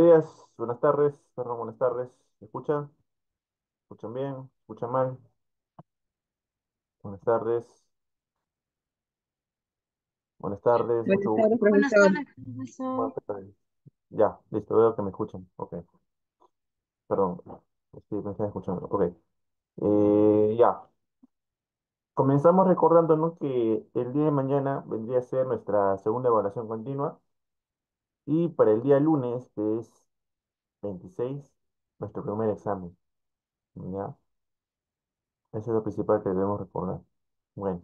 días, buenas tardes, perdón, buenas tardes. ¿Me escuchan? ¿Escuchan bien? ¿Escuchan mal? Buenas tardes, buenas tardes, mucho Buenas gusto. tardes, Buenas profesor. tardes, profesor. Buenas tardes. Ya, listo, veo que me escuchan. Ok, perdón, sí, me están escuchando. Ok, ya. Comenzamos recordándonos que el día de mañana vendría a ser nuestra segunda evaluación continua y para el día lunes, que es 26, nuestro primer examen. ¿Ya? Eso es lo principal que debemos recordar. Bueno.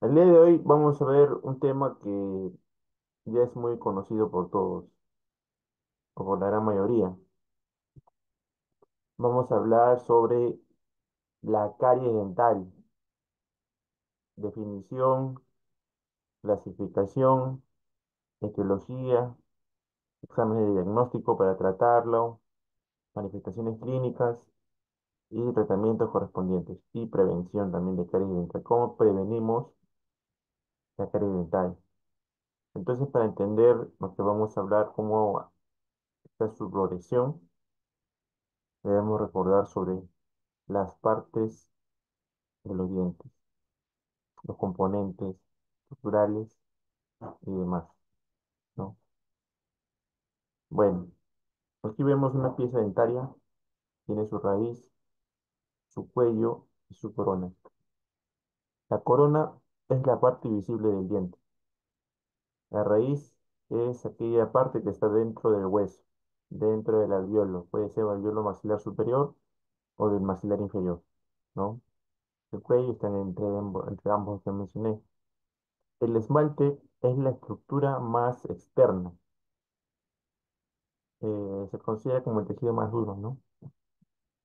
El día de hoy vamos a ver un tema que ya es muy conocido por todos, o por la gran mayoría. Vamos a hablar sobre la caries dental, definición, clasificación, etiología, exámenes de diagnóstico para tratarlo, manifestaciones clínicas y tratamientos correspondientes, y prevención también de caries dental. ¿Cómo prevenimos la caries dental? Entonces, para entender lo que vamos a hablar, cómo está su progresión, debemos recordar sobre las partes de los dientes, los componentes estructurales y demás, ¿no? Bueno, aquí vemos una pieza dentaria, tiene su raíz, su cuello y su corona. La corona es la parte visible del diente. La raíz es aquella parte que está dentro del hueso, dentro del alveolo. Puede ser alveolo maxilar superior o del maxilar inferior, ¿no? El cuello está entre ambos que mencioné. El esmalte es la estructura más externa, se considera como el tejido más duro, ¿no?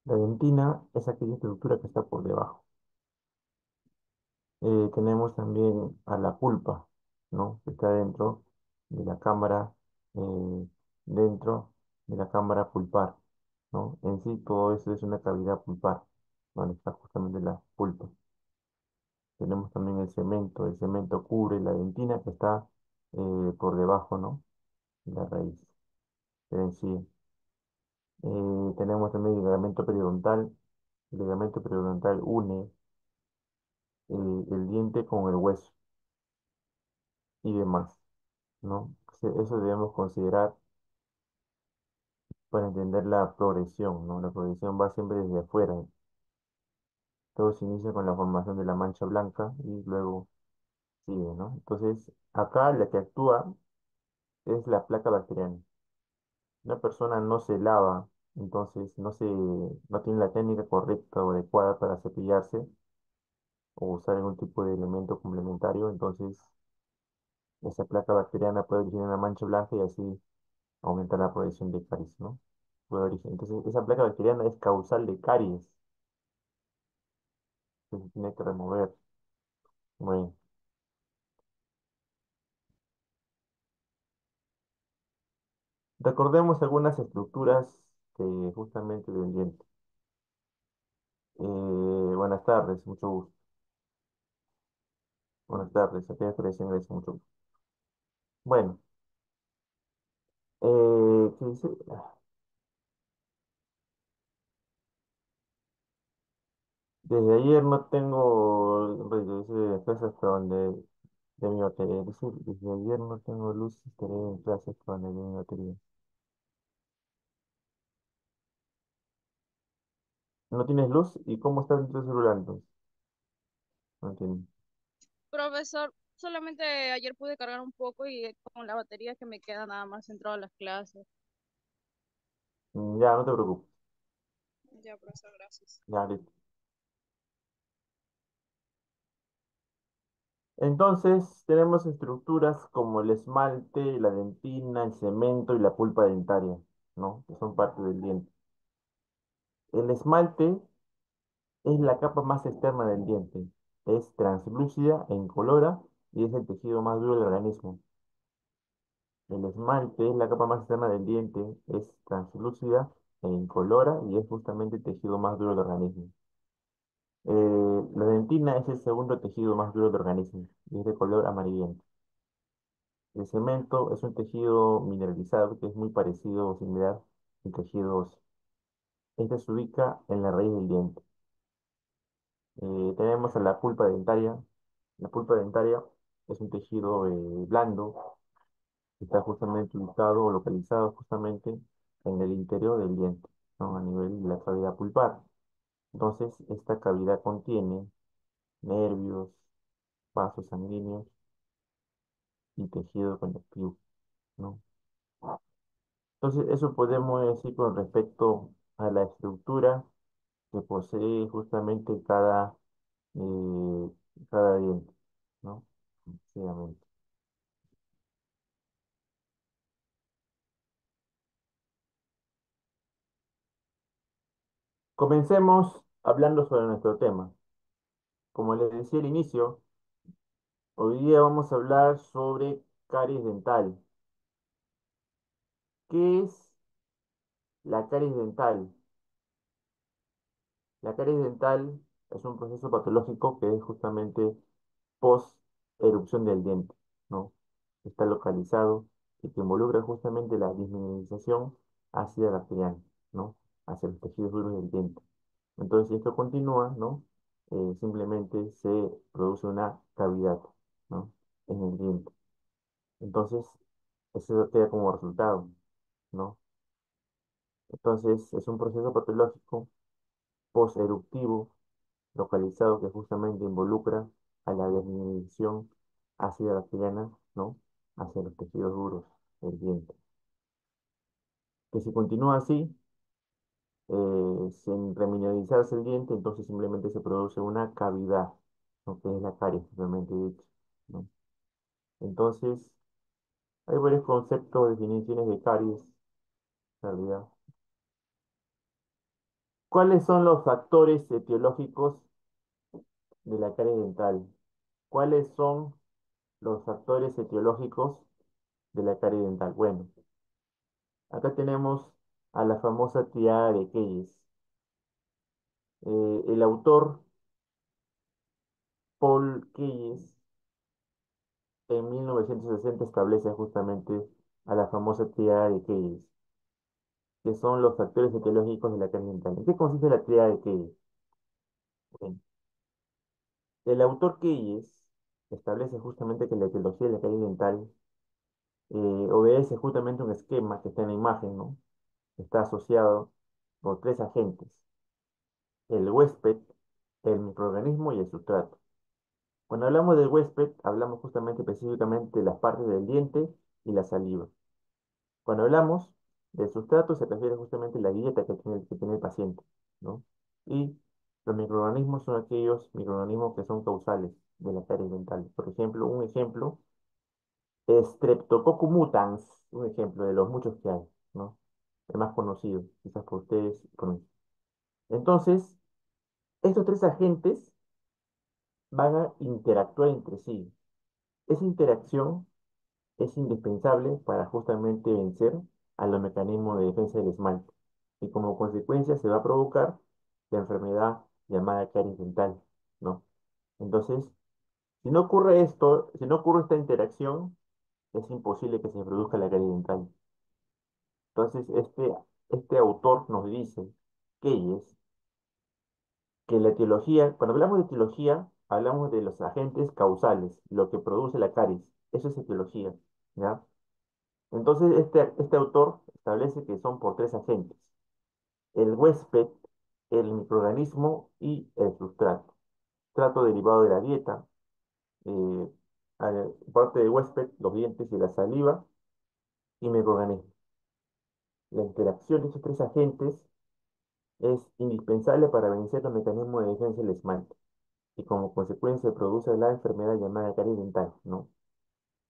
La dentina es aquella estructura que está por debajo. Tenemos también a la pulpa, ¿no? Que está de la cámara, eh, dentro de la cámara pulpar, ¿no? En sí todo eso es una cavidad pulpar, donde está justamente la pulpa. Tenemos también el cemento cubre la dentina que está por debajo, ¿no? De la raíz, en sí. Tenemos también el ligamento periodontal. El ligamento periodontal une el diente con el hueso y demás, ¿no? Eso debemos considerar para entender la progresión, ¿no? La progresión va siempre desde afuera. Todo se inicia con la formación de la mancha blanca y luego sigue, ¿no? Entonces, acá la que actúa es la placa bacteriana. Una persona no se lava, entonces no tiene la técnica correcta o adecuada para cepillarse o usar algún tipo de elemento complementario, entonces esa placa bacteriana puede originar una mancha blanca y así aumentar la progresión de caries, ¿no? Entonces, esa placa bacteriana es causal de caries que se tiene que remover. Bueno, recordemos algunas estructuras justamente del diente. Buenas tardes, mucho gusto. Buenas tardes, aquellos que recién ingresan, mucho gusto. Bueno, ¿qué dice? Desde ayer no tengo, dice, clase hasta donde de mi batería. Dice, desde ayer no tengo luz y estaré en clase hasta donde de mi batería. ¿No tienes luz? ¿Y cómo estás en tu celular entonces? No entiendo. Profesor, solamente ayer pude cargar un poco y con la batería que me queda nada más entrado a las clases. Ya, no te preocupes. Ya, profesor, gracias. Ya, listo. Entonces, tenemos estructuras como el esmalte, la dentina, el cemento y la pulpa dentaria, ¿no? Que son parte del diente. El esmalte es la capa más externa del diente. Es translúcida e incolora y es el tejido más duro del organismo. El esmalte es la capa más externa del diente, es translúcida e incolora y es justamente el tejido más duro del organismo. La dentina es el segundo tejido más duro del organismo y es de color amarillento. El cemento es un tejido mineralizado que es muy parecido o similar al tejido óseo. Este se ubica en la raíz del diente. Tenemos a la pulpa dentaria. La pulpa dentaria es un tejido blando que está justamente ubicado o localizado justamente en el interior del diente, ¿no? A nivel de la cavidad pulpar. Entonces, esta cavidad contiene nervios, vasos sanguíneos y tejido conectivo, ¿no? Entonces, eso podemos decir con respecto a la estructura que posee justamente eh, cada diente, ¿no? Sencillamente. Comencemos hablando sobre nuestro tema. Como les decía al inicio, hoy día vamos a hablar sobre caries dental. ¿Qué es la caries dental? La caries dental es un proceso patológico que es justamente post erupción del diente, ¿no? Está localizado y que involucra justamente la disminución ácida bacteriana, ¿no? Hacia los tejidos duros del diente. Entonces, si esto continúa, ¿no? Simplemente se produce una cavidad, ¿no? En el diente. Entonces, eso queda como resultado, ¿no? Entonces, es un proceso patológico post-eruptivo localizado que justamente involucra a la disminución ácida bacteriana, ¿no? Hacia los tejidos duros del diente. Que si continúa así, sin remineralizarse el diente, entonces simplemente se produce una cavidad, ¿no? Que es la caries, propiamente dicho, ¿no? Entonces, hay varios conceptos, definiciones de caries, en realidad. ¿Cuáles son los factores etiológicos de la caries dental? ¿Cuáles son los factores etiológicos de la caries dental? Bueno, acá tenemos a la famosa triada de Keyes. El autor Paul Keyes en 1960 establece justamente a la famosa triada de Keyes, que son los factores etiológicos de la caries dental. ¿En qué consiste la triada de Keyes? Bueno, el autor Keyes establece justamente que la etiología de la caries dental obedece justamente un esquema que está en la imagen, ¿no? Está asociado por tres agentes: el huésped, el microorganismo y el sustrato. Cuando hablamos del huésped, hablamos justamente específicamente de las partes del diente y la saliva. Cuando hablamos del sustrato, se refiere justamente a la dieta que tiene el paciente, ¿no? Y los microorganismos son aquellos microorganismos que son causales de la caries dental. Por ejemplo, un ejemplo, Streptococcus mutans, un ejemplo de los muchos que hay, ¿no? El más conocido, quizás por ustedes conocen. Entonces, estos tres agentes van a interactuar entre sí. Esa interacción es indispensable para justamente vencer a los mecanismos de defensa del esmalte. Y como consecuencia se va a provocar la enfermedad llamada caries dental, ¿no? Entonces, si no ocurre esto, si no ocurre esta interacción, es imposible que se produzca la caries dental. Entonces, este autor nos dice, Keyes, que la etiología, cuando hablamos de etiología, hablamos de los agentes causales, lo que produce la caries. Eso es etiología, ¿ya? Entonces, este autor establece que son por tres agentes: el huésped, el microorganismo y el sustrato. Sustrato derivado de la dieta, eh, parte del huésped, los dientes y la saliva, y microorganismo. La interacción de estos tres agentes es indispensable para vencer los mecanismos de defensa del esmalte y como consecuencia produce la enfermedad llamada caries dental, ¿no?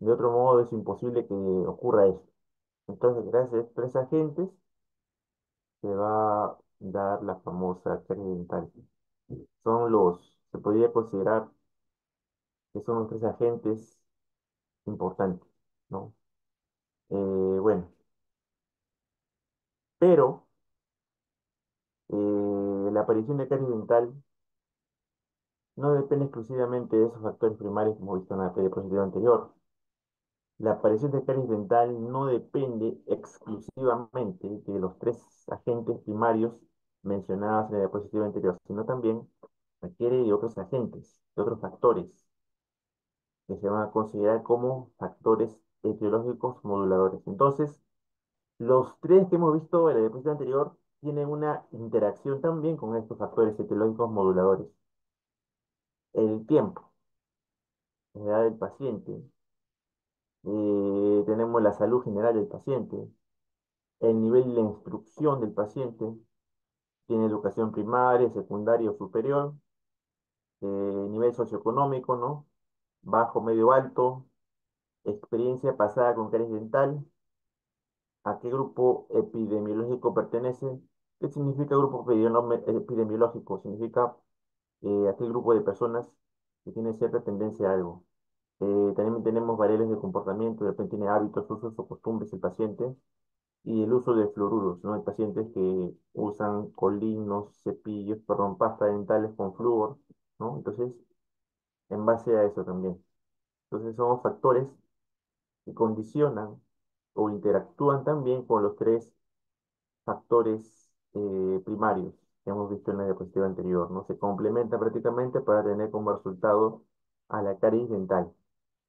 De otro modo es imposible que ocurra esto. Entonces, gracias a estos tres agentes, se va a dar la famosa caries dental. Se podría considerar que son los tres agentes importantes, ¿no? Bueno, pero la aparición de caries dental no depende exclusivamente de esos factores primarios como visto en la diapositiva anterior. La aparición de caries dental no depende exclusivamente de los tres agentes primarios mencionados en la diapositiva anterior, sino también requiere de otros agentes, de otros factores que se van a considerar como factores etiológicos moduladores. Entonces, los tres que hemos visto en la diapositiva anterior tienen una interacción también con estos factores etiológicos moduladores. El tiempo, la edad del paciente, tenemos la salud general del paciente, el nivel de instrucción del paciente, tiene educación primaria, secundaria o superior, nivel socioeconómico, ¿no? Bajo, medio, alto, experiencia pasada con caries dental, a qué grupo epidemiológico pertenece. ¿Qué significa grupo epidemiológico? Significa a qué grupo de personas que tiene cierta tendencia a algo. También tenemos variables de comportamiento, de repente tiene hábitos, usos o costumbres el paciente, y el uso de fluoruros, ¿no? Hay pacientes que usan colinos, cepillos, perdón, pasta dentales con flúor, ¿no? Entonces, en base a eso también. Entonces, son factores que condicionan o interactúan también con los tres factores primarios que hemos visto en la diapositiva anterior, ¿no? Se complementan prácticamente para tener como resultado a la caries dental,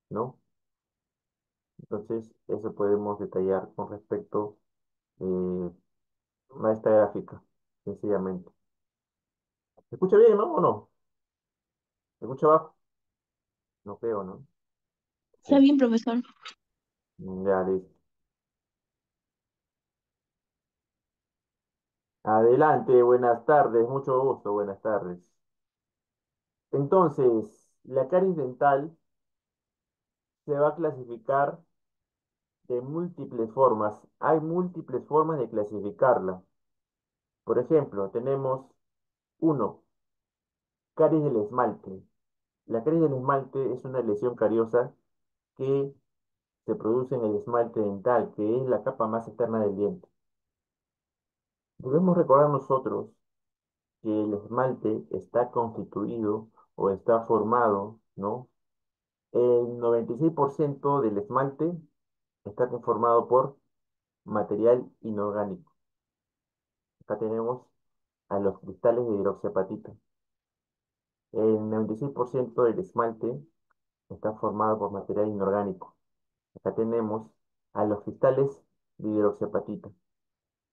¿no? Entonces, eso podemos detallar con respecto eh, a esta gráfica, sencillamente. ¿Se escucha bien, no? ¿O no? ¿Se escucha bajo? No creo, ¿no? Sí. Está bien, profesor. Ya, listo. Adelante, buenas tardes, mucho gusto, buenas tardes. Entonces, la caries dental se va a clasificar de múltiples formas. Hay múltiples formas de clasificarla. Por ejemplo, tenemos uno, caries del esmalte. La caries del esmalte es una lesión cariosa que se produce en el esmalte dental, que es la capa más externa del diente. Debemos recordar nosotros que el esmalte está constituido o está formado, ¿no? El 96% del esmalte está conformado por material inorgánico. Acá tenemos a los cristales de hidroxiapatita. El 96% del esmalte está formado por material inorgánico. Acá tenemos a los cristales de hidroxiapatita.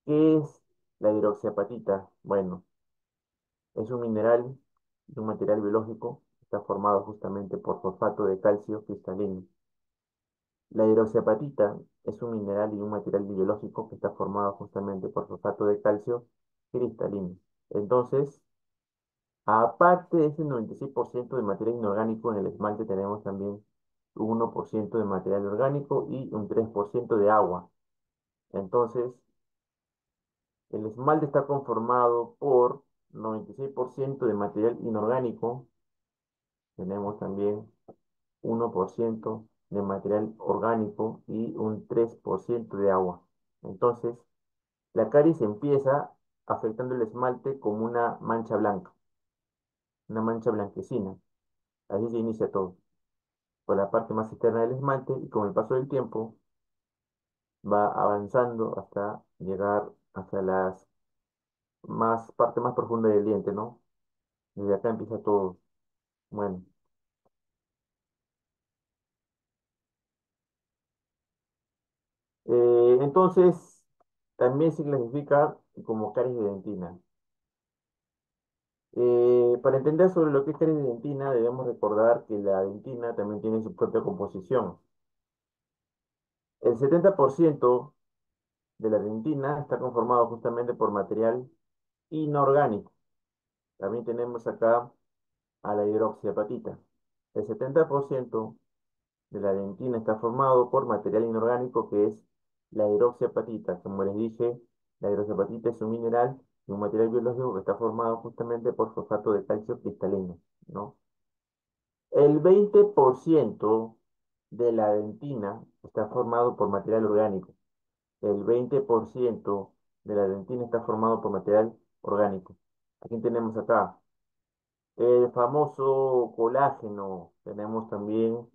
¿Qué es la hidroxiapatita? Bueno, es un mineral y un material biológico que está formado justamente por fosfato de calcio cristalino. La hidroxiapatita es un mineral y un material biológico que está formado justamente por fosfato de calcio cristalino. Entonces, aparte de ese 96% de material inorgánico, en el esmalte tenemos también un 1% de material orgánico y un 3% de agua. Entonces, el esmalte está conformado por 96% de material inorgánico. Tenemos también 1% de material orgánico y un 3% de agua. Entonces, la caries empieza afectando el esmalte como una mancha blanquecina. Así se inicia todo, por la parte más externa del esmalte y con el paso del tiempo va avanzando hasta llegar hasta las parte más profunda del diente, ¿no? Desde acá empieza todo. Bueno, entonces también se clasifica como caries de dentina. Para entender sobre lo que es caries de dentina, debemos recordar que la dentina también tiene su propia composición. El 70% de la dentina está conformado justamente por material inorgánico. También tenemos acá a la hidroxiapatita. El 70% de la dentina está formado por material inorgánico que es la hidroxiapatita. Como les dije, la hidroxiapatita es un mineral y un material biológico que está formado justamente por fosfato de calcio cristalino, ¿no? El 20% de la dentina está formado por material orgánico. El 20% de la dentina está formado por material orgánico. Aquí tenemos acá el famoso colágeno. Tenemos también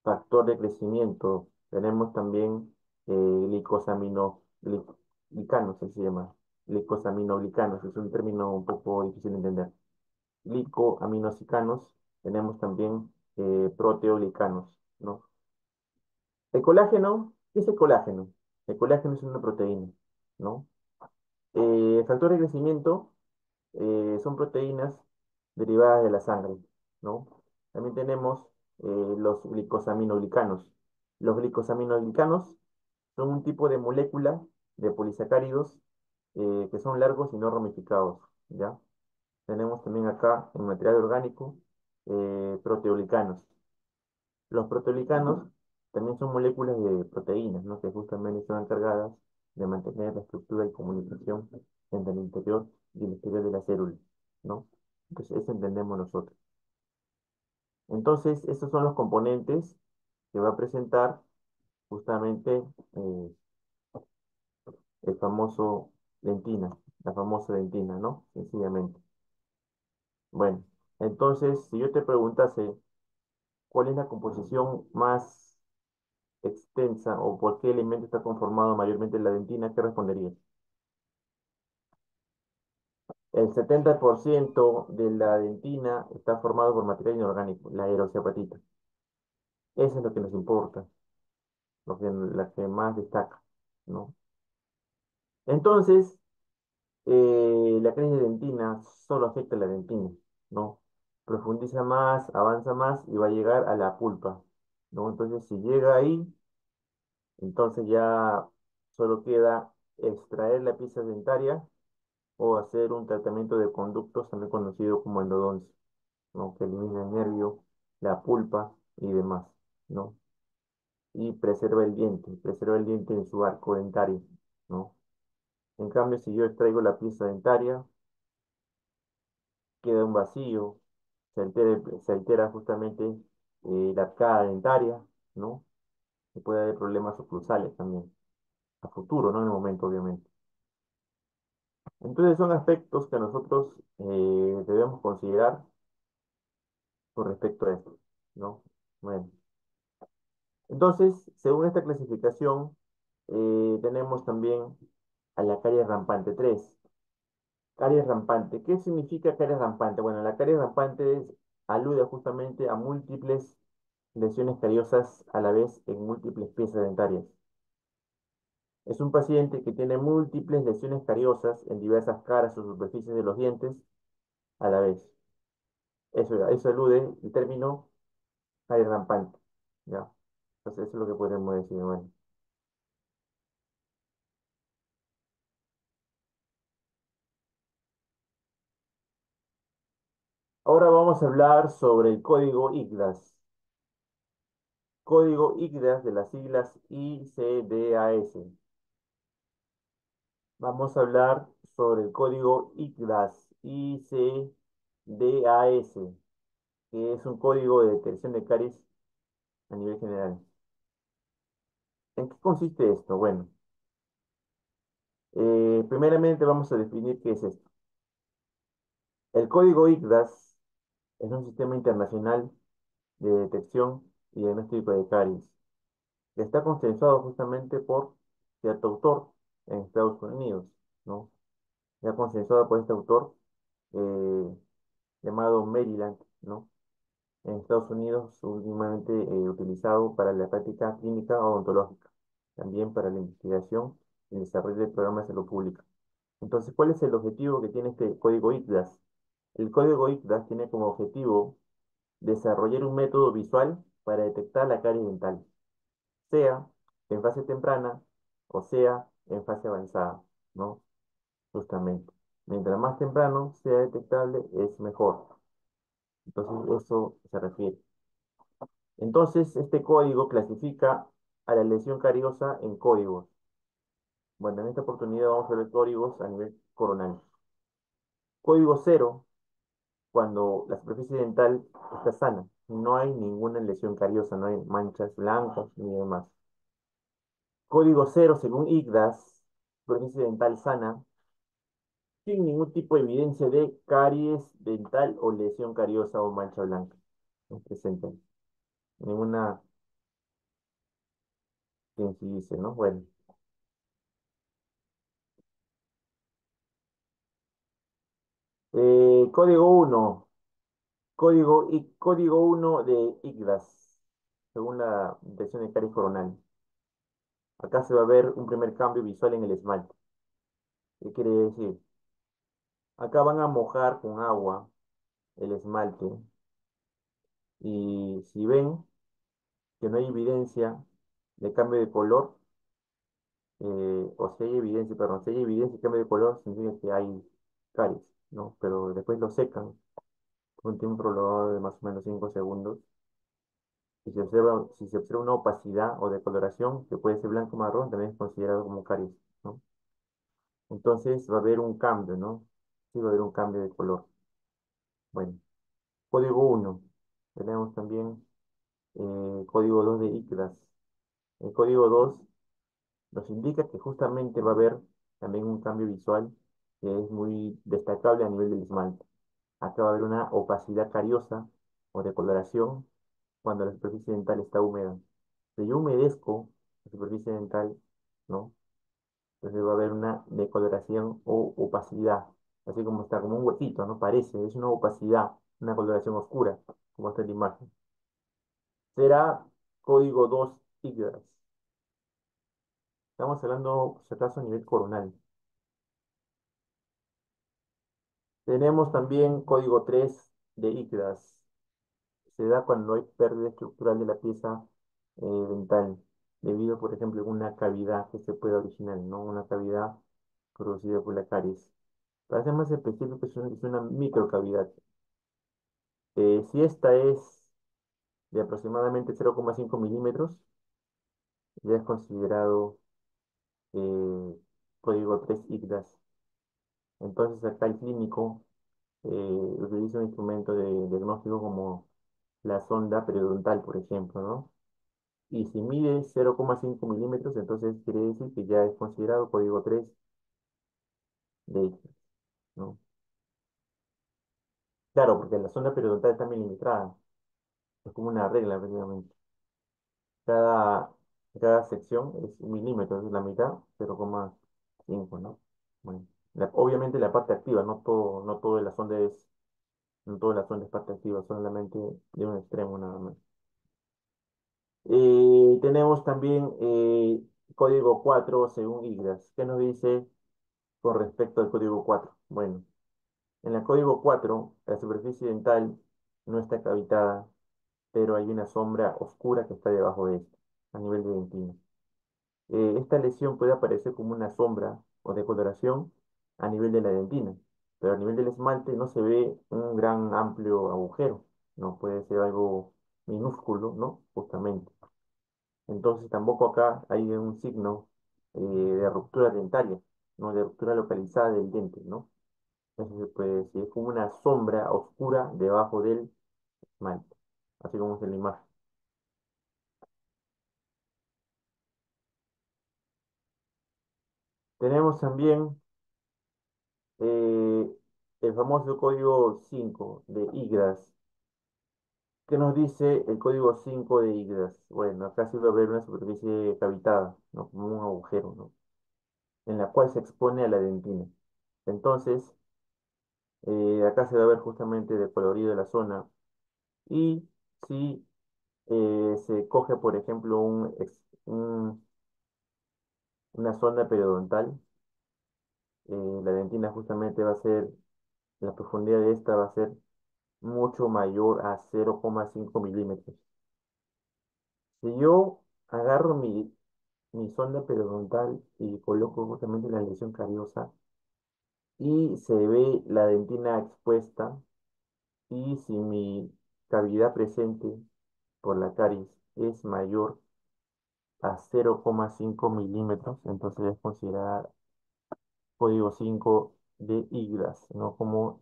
factor de crecimiento. Tenemos también glicosaminoglicanos, así se llama. Glicosaminoglicanos, es un término un poco difícil de entender. Glicoaminoglicanos, tenemos también proteoglicanos, ¿no? El colágeno, ¿qué es el colágeno? El colágeno es una proteína, ¿no? Factores de crecimiento son proteínas derivadas de la sangre, ¿no? También tenemos los glicosaminoglicanos. Los glicosaminoglicanos son un tipo de molécula de polisacáridos que son largos y no ramificados, ¿ya? Tenemos también acá en material orgánico proteoglicanos. Los proteoglicanos también son moléculas de proteínas, ¿no? Que justamente son encargadas de mantener la estructura y comunicación entre el interior y el exterior de la célula, ¿no? Entonces, eso entendemos nosotros. Entonces, estos son los componentes que va a presentar justamente eh, el famoso dentina, la famosa dentina, ¿no? Sencillamente. Bueno, entonces, si yo te preguntase cuál es la composición más extensa o por qué elemento está conformado mayormente la dentina, ¿qué responderías? El 70% de la dentina está formado por material inorgánico, la aeroceapatita. Eso es lo que nos importa, la que más destaca, ¿no? Entonces, la crisis dentina solo afecta a la dentina, ¿no? Profundiza más, avanza más y va a llegar a la pulpa, ¿no? Entonces, si llega ahí, entonces ya solo queda extraer la pieza dentaria o hacer un tratamiento de conductos, también conocido como endodoncia, ¿no? Que elimina el nervio, la pulpa y demás, ¿no? Y preserva el diente en su arco dentario, ¿no? En cambio, si yo extraigo la pieza dentaria, queda un vacío, se altera justamente la arcada dentaria, ¿no? Y puede haber problemas oclusales también, a futuro, no en el momento, obviamente. Entonces son aspectos que nosotros debemos considerar con respecto a esto, ¿no? Bueno, entonces, según esta clasificación, tenemos también a la caries rampante 3. Caries rampante. ¿Qué significa caries rampante? Bueno, la caries rampante alude justamente a múltiples lesiones cariosas a la vez en múltiples piezas dentarias. Es un paciente que tiene múltiples lesiones cariosas en diversas caras o superficies de los dientes a la vez. Eso alude el término caries rampante, ¿ya? Entonces, eso es lo que podemos decir, bueno. Ahora vamos a hablar sobre el código ICDAS. Código ICDAS de las siglas ICDAS. Vamos a hablar sobre el código ICDAS, ICDAS, que es un código de detección de caries a nivel general. ¿En qué consiste esto? Bueno, primeramente vamos a definir qué es esto. El código ICDAS es un sistema internacional de detección y diagnóstico de caries, que está consensuado justamente por cierto autor en Estados Unidos, ¿no? Ya consensuado por este autor eh, llamado Maryland, ¿no? En Estados Unidos, últimamente utilizado para la práctica clínica odontológica, también para la investigación y desarrollo de programas de salud pública. Entonces, ¿cuál es el objetivo que tiene este código ICDAS? El código ICDAS tiene como objetivo desarrollar un método visual para detectar la caries dental, sea en fase temprana o sea en fase avanzada, ¿no? Justamente. Mientras más temprano sea detectable, es mejor. Entonces, eso se refiere. Entonces, este código clasifica a la lesión cariosa en códigos. Bueno, en esta oportunidad vamos a ver códigos a nivel coronal. Código cero, cuando la superficie dental está sana. No hay ninguna lesión cariosa, no hay manchas blancas ni demás. Código cero, según ICDAS, superficie dental sana, sin ningún tipo de evidencia de caries dental o lesión cariosa o mancha blanca. No presenta ninguna. ¿Quién sí dice, no? Bueno, código uno, código uno de IGDAS, según la detección de caries coronal. Acá se va a ver un primer cambio visual en el esmalte. ¿Qué quiere decir? Acá van a mojar con agua el esmalte y si ven que no hay evidencia de cambio de color, o si hay evidencia, perdón, si hay evidencia de cambio de color, significa que hay caries, ¿no? Pero después lo secan por un tiempo prolongado de más o menos 5 segundos. Si se observa una opacidad o decoloración, que puede ser blanco o marrón, también es considerado como caries, ¿no? Entonces va a haber un cambio, ¿no? Sí, va a haber un cambio de color. Bueno, código uno. Tenemos también código 2 de ICDAS. El código 2 nos indica que justamente va a haber también un cambio visual que es muy destacable a nivel del esmalte. Acá va a haber una opacidad cariosa o decoloración cuando la superficie dental está húmeda. Si yo humedezco la superficie dental, ¿no? Entonces va a haber una decoloración o opacidad, así como está, como un huequito, ¿no? Parece, es una opacidad, una coloración oscura, como está en la imagen. Será código 2 IGRAS. Estamos hablando, si acaso, a nivel coronal. Tenemos también código 3 de IGRAS. Se da cuando hay pérdida estructural de la pieza dental, debido, por ejemplo, a una cavidad que se puede originar, ¿no? Una cavidad producida por la caries. Para ser más específico, es una microcavidad. Si esta es de aproximadamente 0,5 milímetros, ya es considerado eh, código 3 IGDAS. Entonces, acá el clínico utiliza un instrumento de diagnóstico como la sonda periodontal, por ejemplo, ¿no? Y si mide 0,5 milímetros, entonces quiere decir que ya es considerado código 3 de IGDAS, ¿no? Claro, porque la sonda periodontal está milimetrada, es como una regla prácticamente. Cada, cada sección es 1 milímetro, es la mitad, 0,5, ¿no? Bueno, obviamente la parte activa, no todo la sonda es, no toda la sonda es parte activa, solamente de un extremo nada más. Tenemos también código 4 según IGRAS. ¿Qué nos dice con respecto al código 4? Bueno, en el código 4 la superficie dental no está cavitada, pero hay una sombra oscura que está debajo de esta, a nivel de dentina. Esta lesión puede aparecer como una sombra o decoloración a nivel de la dentina, pero a nivel del esmalte no se ve un gran amplio agujero, no puede ser algo minúsculo, ¿no? Justamente. Entonces tampoco acá hay un signo de ruptura dentaria, ¿no? De ruptura localizada del diente, ¿no? Eso se puede decir, es como una sombra oscura debajo del esmalte, así como es en la imagen. Tenemos también eh, el famoso código 5 de IGRAS. ¿Qué nos dice el código 5 de IGRAS? Bueno, acá sí va a haber una superficie cavitada, ¿no? Como un agujero, ¿no? En la cual se expone a la dentina. Entonces, acá se va a ver justamente el colorido de la zona. Y si se coge, por ejemplo, una zona periodontal, la dentina justamente va a ser, la profundidad de esta va a ser mucho mayor a 0,5 milímetros. Si yo agarro mi sonda periodontal y coloco justamente la lesión cariosa y se ve la dentina expuesta y si mi cavidad presente por la caries es mayor a 0,5 milímetros, entonces es considerada código 5 de IGRAS, no como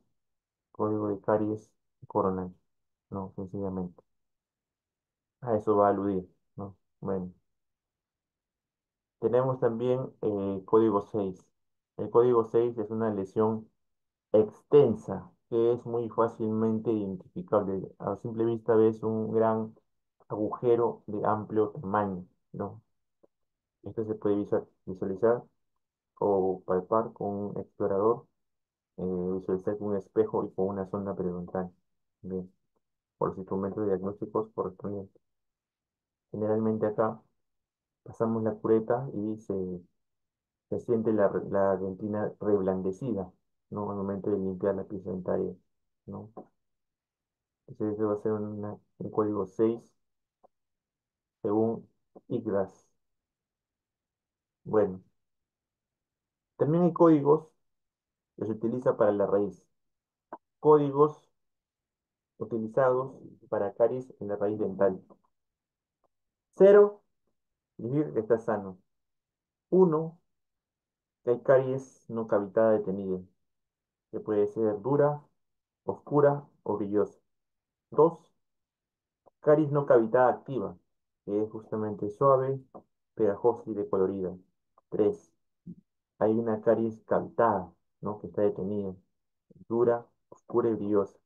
código de caries coronal, no, sencillamente. A eso va a aludir, ¿no? Bueno, tenemos también código 6. El código 6 es una lesión extensa que es muy fácilmente identificable. A simple vista ves un gran agujero de amplio tamaño, ¿no? Esto se puede visualizar o palpar con un explorador, visualizar con un espejo y con una sonda periodontal. Bien, por los instrumentos diagnósticos correspondientes. Generalmente acá pasamos la cureta y se siente la dentina reblandecida, ¿no? Al momento de limpiar la pieza dentaria, ¿no? Entonces, ese va a ser un código 6 según ICDAS. Bueno, también hay códigos que se utiliza para la raíz. Códigos utilizados para caries en la raíz dental. Cero, significa que está sano. Uno, que hay caries no cavitada detenida, que puede ser dura, oscura o brillosa. Dos, caries no cavitada activa, que es justamente suave, pegajosa y decolorida. Tres, hay una caries cavitada, ¿no? Que está detenida, dura, oscura y brillosa.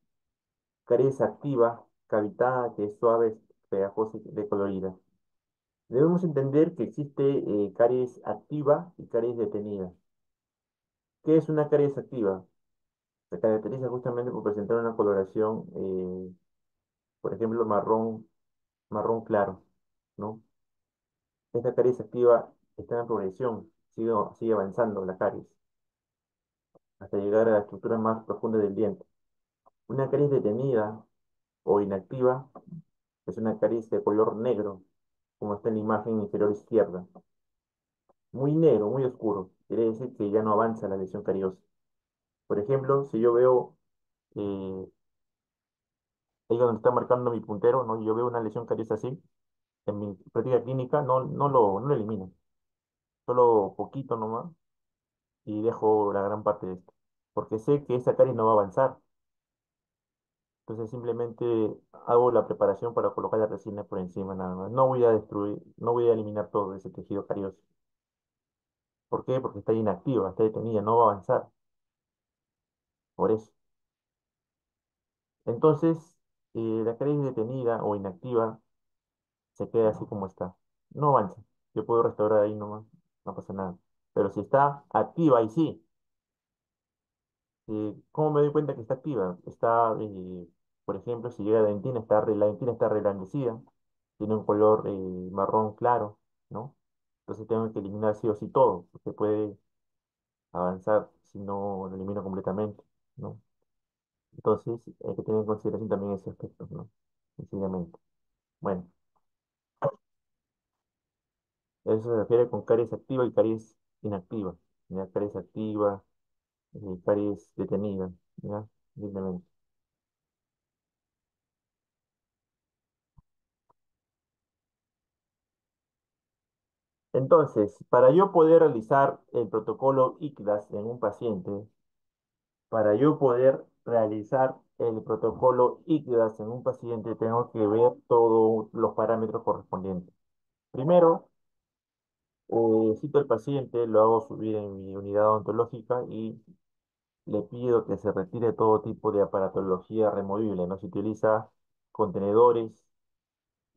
Caries activa, cavitada, que es suave, pegajosa y decolorida. Debemos entender que existe caries activa y caries detenida. ¿Qué es una caries activa? Se caracteriza justamente por presentar una coloración, por ejemplo, marrón claro, ¿no? Esta caries activa está en progresión, sigue avanzando la caries hasta llegar a la estructura más profunda del diente. Una caries detenida o inactiva es una caries de color negro, como está en la imagen inferior izquierda. Muy negro, muy oscuro. Quiere decir que ya no avanza la lesión cariosa. Por ejemplo, si yo veo ahí donde está marcando mi puntero, ¿no? Yo veo una lesión cariosa así, en mi práctica clínica no lo elimino, solo poquito nomás y dejo la gran parte de esto, porque sé que esa caries no va a avanzar. Entonces simplemente hago la preparación para colocar la resina por encima nada más. No voy a destruir, no voy a eliminar todo ese tejido carioso. ¿Por qué? Porque está inactiva, está detenida, no va a avanzar. Por eso. Entonces, la caries detenida o inactiva se queda así como está. No avanza. Yo puedo restaurar ahí nomás, no pasa nada. Pero si está activa, ahí sí. ¿Cómo me doy cuenta que está activa? Está, por ejemplo, si llega la dentina está reblandecida, tiene un color marrón claro, ¿no? Entonces tengo que eliminar sí o sí todo, porque puede avanzar si no lo elimino completamente, ¿no? Entonces hay que tener en consideración también ese aspecto, ¿no? Sencillamente. Bueno, eso se refiere con caries activa y caries inactiva. ¿Ya? Caries activa, caries detenida, ¿ya? Simplemente. Entonces, para yo poder realizar el protocolo ICDAS en un paciente, para yo poder realizar el protocolo ICDAS en un paciente, tengo que ver todos los parámetros correspondientes. Primero, cito al paciente, lo hago subir en mi unidad odontológica y le pido que se retire todo tipo de aparatología removible. No se utiliza contenedores,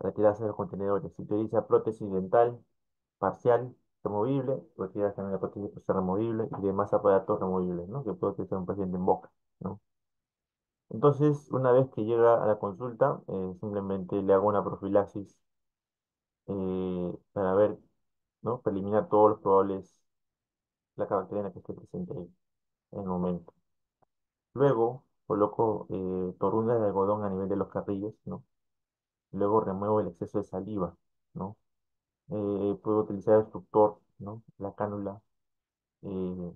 retirarse de los contenedores. Se utiliza prótesis dental parcial removible, retirarse también la prótesis parcial removible y demás aparatos removibles, ¿no? Que puede utilizar un paciente en boca, ¿no? Entonces, una vez que llega a la consulta, simplemente le hago una profilaxis para ver, ¿no? Para eliminar todos los probables placa bacteriana que esté presente ahí en el momento. Luego coloco torundas de algodón a nivel de los carrillos, ¿no? Luego remuevo el exceso de saliva, ¿no? Puedo utilizar el suctor, ¿no? La cánula, eh,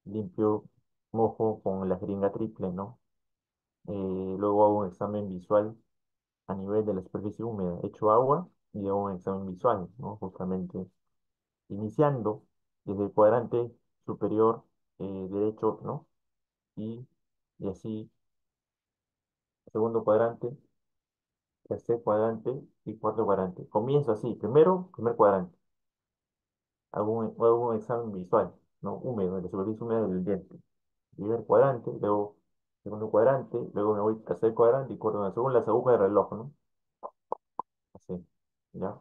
limpio, mojo con la jeringa triple, ¿no? Luego hago un examen visual a nivel de la superficie húmeda. Echo agua y hago un examen visual, ¿no? Justamente iniciando desde el cuadrante superior derecho, ¿no? Y, y así, segundo cuadrante, tercer cuadrante y cuarto cuadrante. Comienzo así, primero, primer cuadrante. Hago un examen visual, ¿no? Húmedo, de la superficie húmeda del diente. Primer cuadrante, luego segundo cuadrante, luego me voy tercer cuadrante y cuarto cuadrante, según las agujas del reloj, ¿no? Así, ¿ya?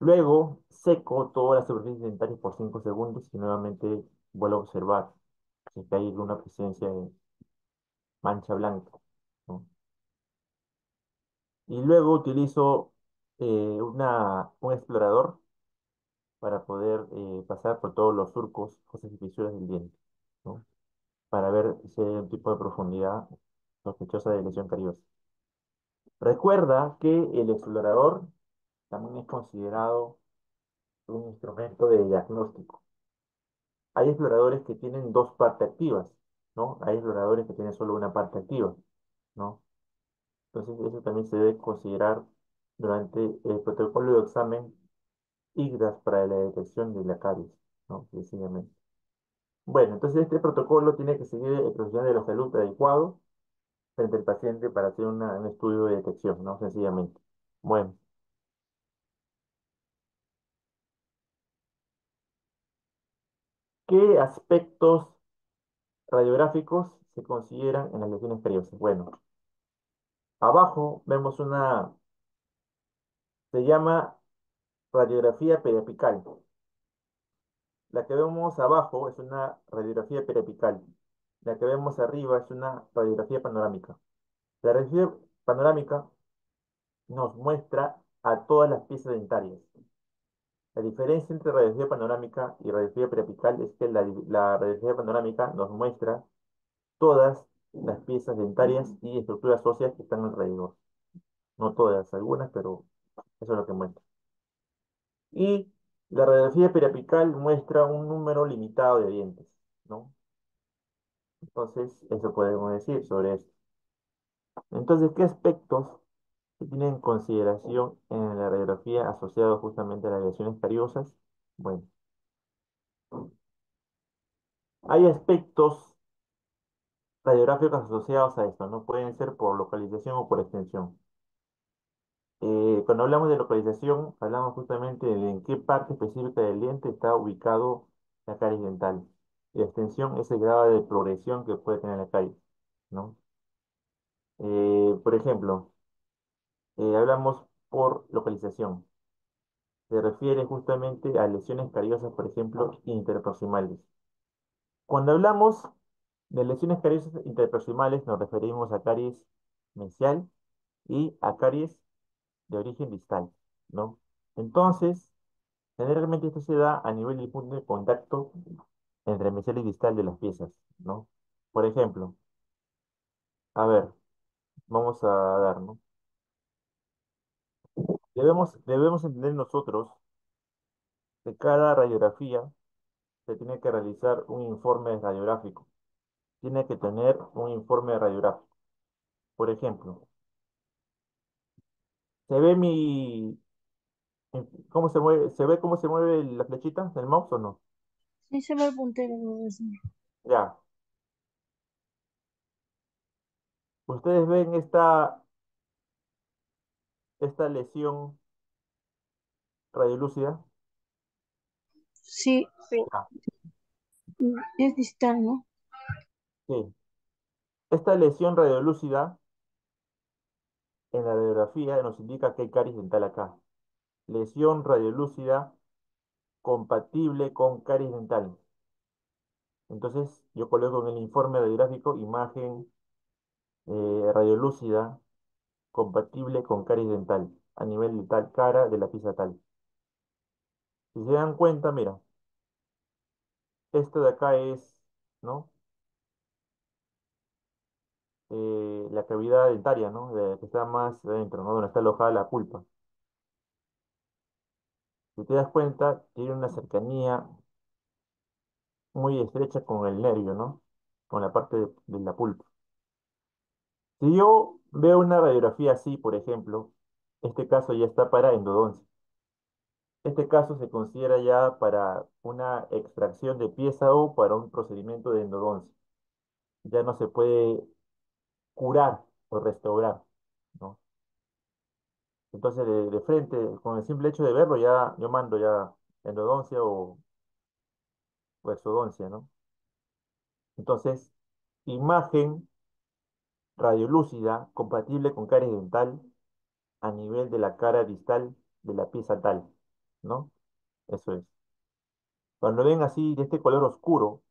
Luego seco toda la superficie dentaria por 5 segundos y nuevamente vuelvo a observar si hay alguna presencia de mancha blanca, ¿no? Y luego utilizo un explorador para poder pasar por todos los surcos, fosas y fisuras del diente, ¿no? Para ver si hay un tipo de profundidad sospechosa de lesión cariosa. Recuerda que el explorador también es considerado un instrumento de diagnóstico. Hay exploradores que tienen dos partes activas, ¿no? Hay exploradores que tienen solo una parte activa, ¿no? Entonces, eso también se debe considerar durante el protocolo de examen IGRAS para la detección de la caries, ¿no? Sencillamente. Bueno, entonces este protocolo tiene que seguir el profesional de la salud adecuado frente al paciente para hacer un estudio de detección, ¿no? Sencillamente. Bueno, ¿qué aspectos radiográficos se consideran en las lesiones cariosas? Bueno, abajo vemos se llama radiografía periapical. La que vemos abajo es una radiografía periapical. La que vemos arriba es una radiografía panorámica. La radiografía panorámica nos muestra a todas las piezas dentarias. La diferencia entre radiografía panorámica y radiografía periapical es que la radiografía panorámica nos muestra todas las piezas dentarias y estructuras óseas que están alrededor. No todas, algunas, pero eso es lo que muestra. Y la radiografía periapical muestra un número limitado de dientes, ¿no? Entonces, eso podemos decir sobre esto. Entonces, ¿qué aspectos se tienen en consideración en la radiografía asociados justamente a las lesiones cariosas? Bueno, hay aspectos radiográficos asociados a esto, ¿no? Pueden ser por localización o por extensión. Cuando hablamos de localización, hablamos justamente de en qué parte específica del diente está ubicado la caries dental. Y la extensión es el grado de progresión que puede tener la caries, ¿no? Por ejemplo, hablamos por localización. Se refiere justamente a lesiones cariosas, por ejemplo, interproximales. Cuando hablamos de lesiones cariosas interproximales, nos referimos a caries mesial y a caries de origen distal, ¿no? Entonces, generalmente esto se da a nivel del punto de contacto entre mesial y distal de las piezas, ¿no? Por ejemplo, a ver, vamos a dar, ¿no? Debemos entender nosotros que cada radiografía se tiene que realizar un informe radiográfico. Tiene que tener un informe radiográfico. Por ejemplo, ¿se ve cómo se mueve, se ve cómo se mueve la flechita del mouse o no? Sí, se ve el puntero. Ya. Ustedes ven esta lesión radiolúcida. Sí, sí. Ah, Es distal, ¿no? sí. Esta lesión radiolúcida en la radiografía nos indica que hay caries dental acá. Lesión radiolúcida compatible con caries dental. Entonces, yo coloco en el informe radiográfico imagen radiolúcida compatible con caries dental a nivel de tal cara de la pieza tal. Si se dan cuenta, mira, esto de acá es, ¿no? La cavidad dentaria, ¿no? Que está más adentro, ¿no? Donde está alojada la pulpa. Si te das cuenta, tiene una cercanía muy estrecha con el nervio, ¿no? Con la parte de la pulpa. Si yo veo una radiografía así, por ejemplo, este caso ya está para endodoncia. Este caso se considera ya para una extracción de pieza o para un procedimiento de endodoncia. Ya no se puede curar o restaurar, ¿no? Entonces, de frente, con el simple hecho de verlo, ya yo mando ya endodoncia o exodoncia, ¿no? Entonces, imagen radiolúcida compatible con caries dental a nivel de la cara distal de la pieza tal. ¿no? Eso es. Cuando ven así de este color oscuro,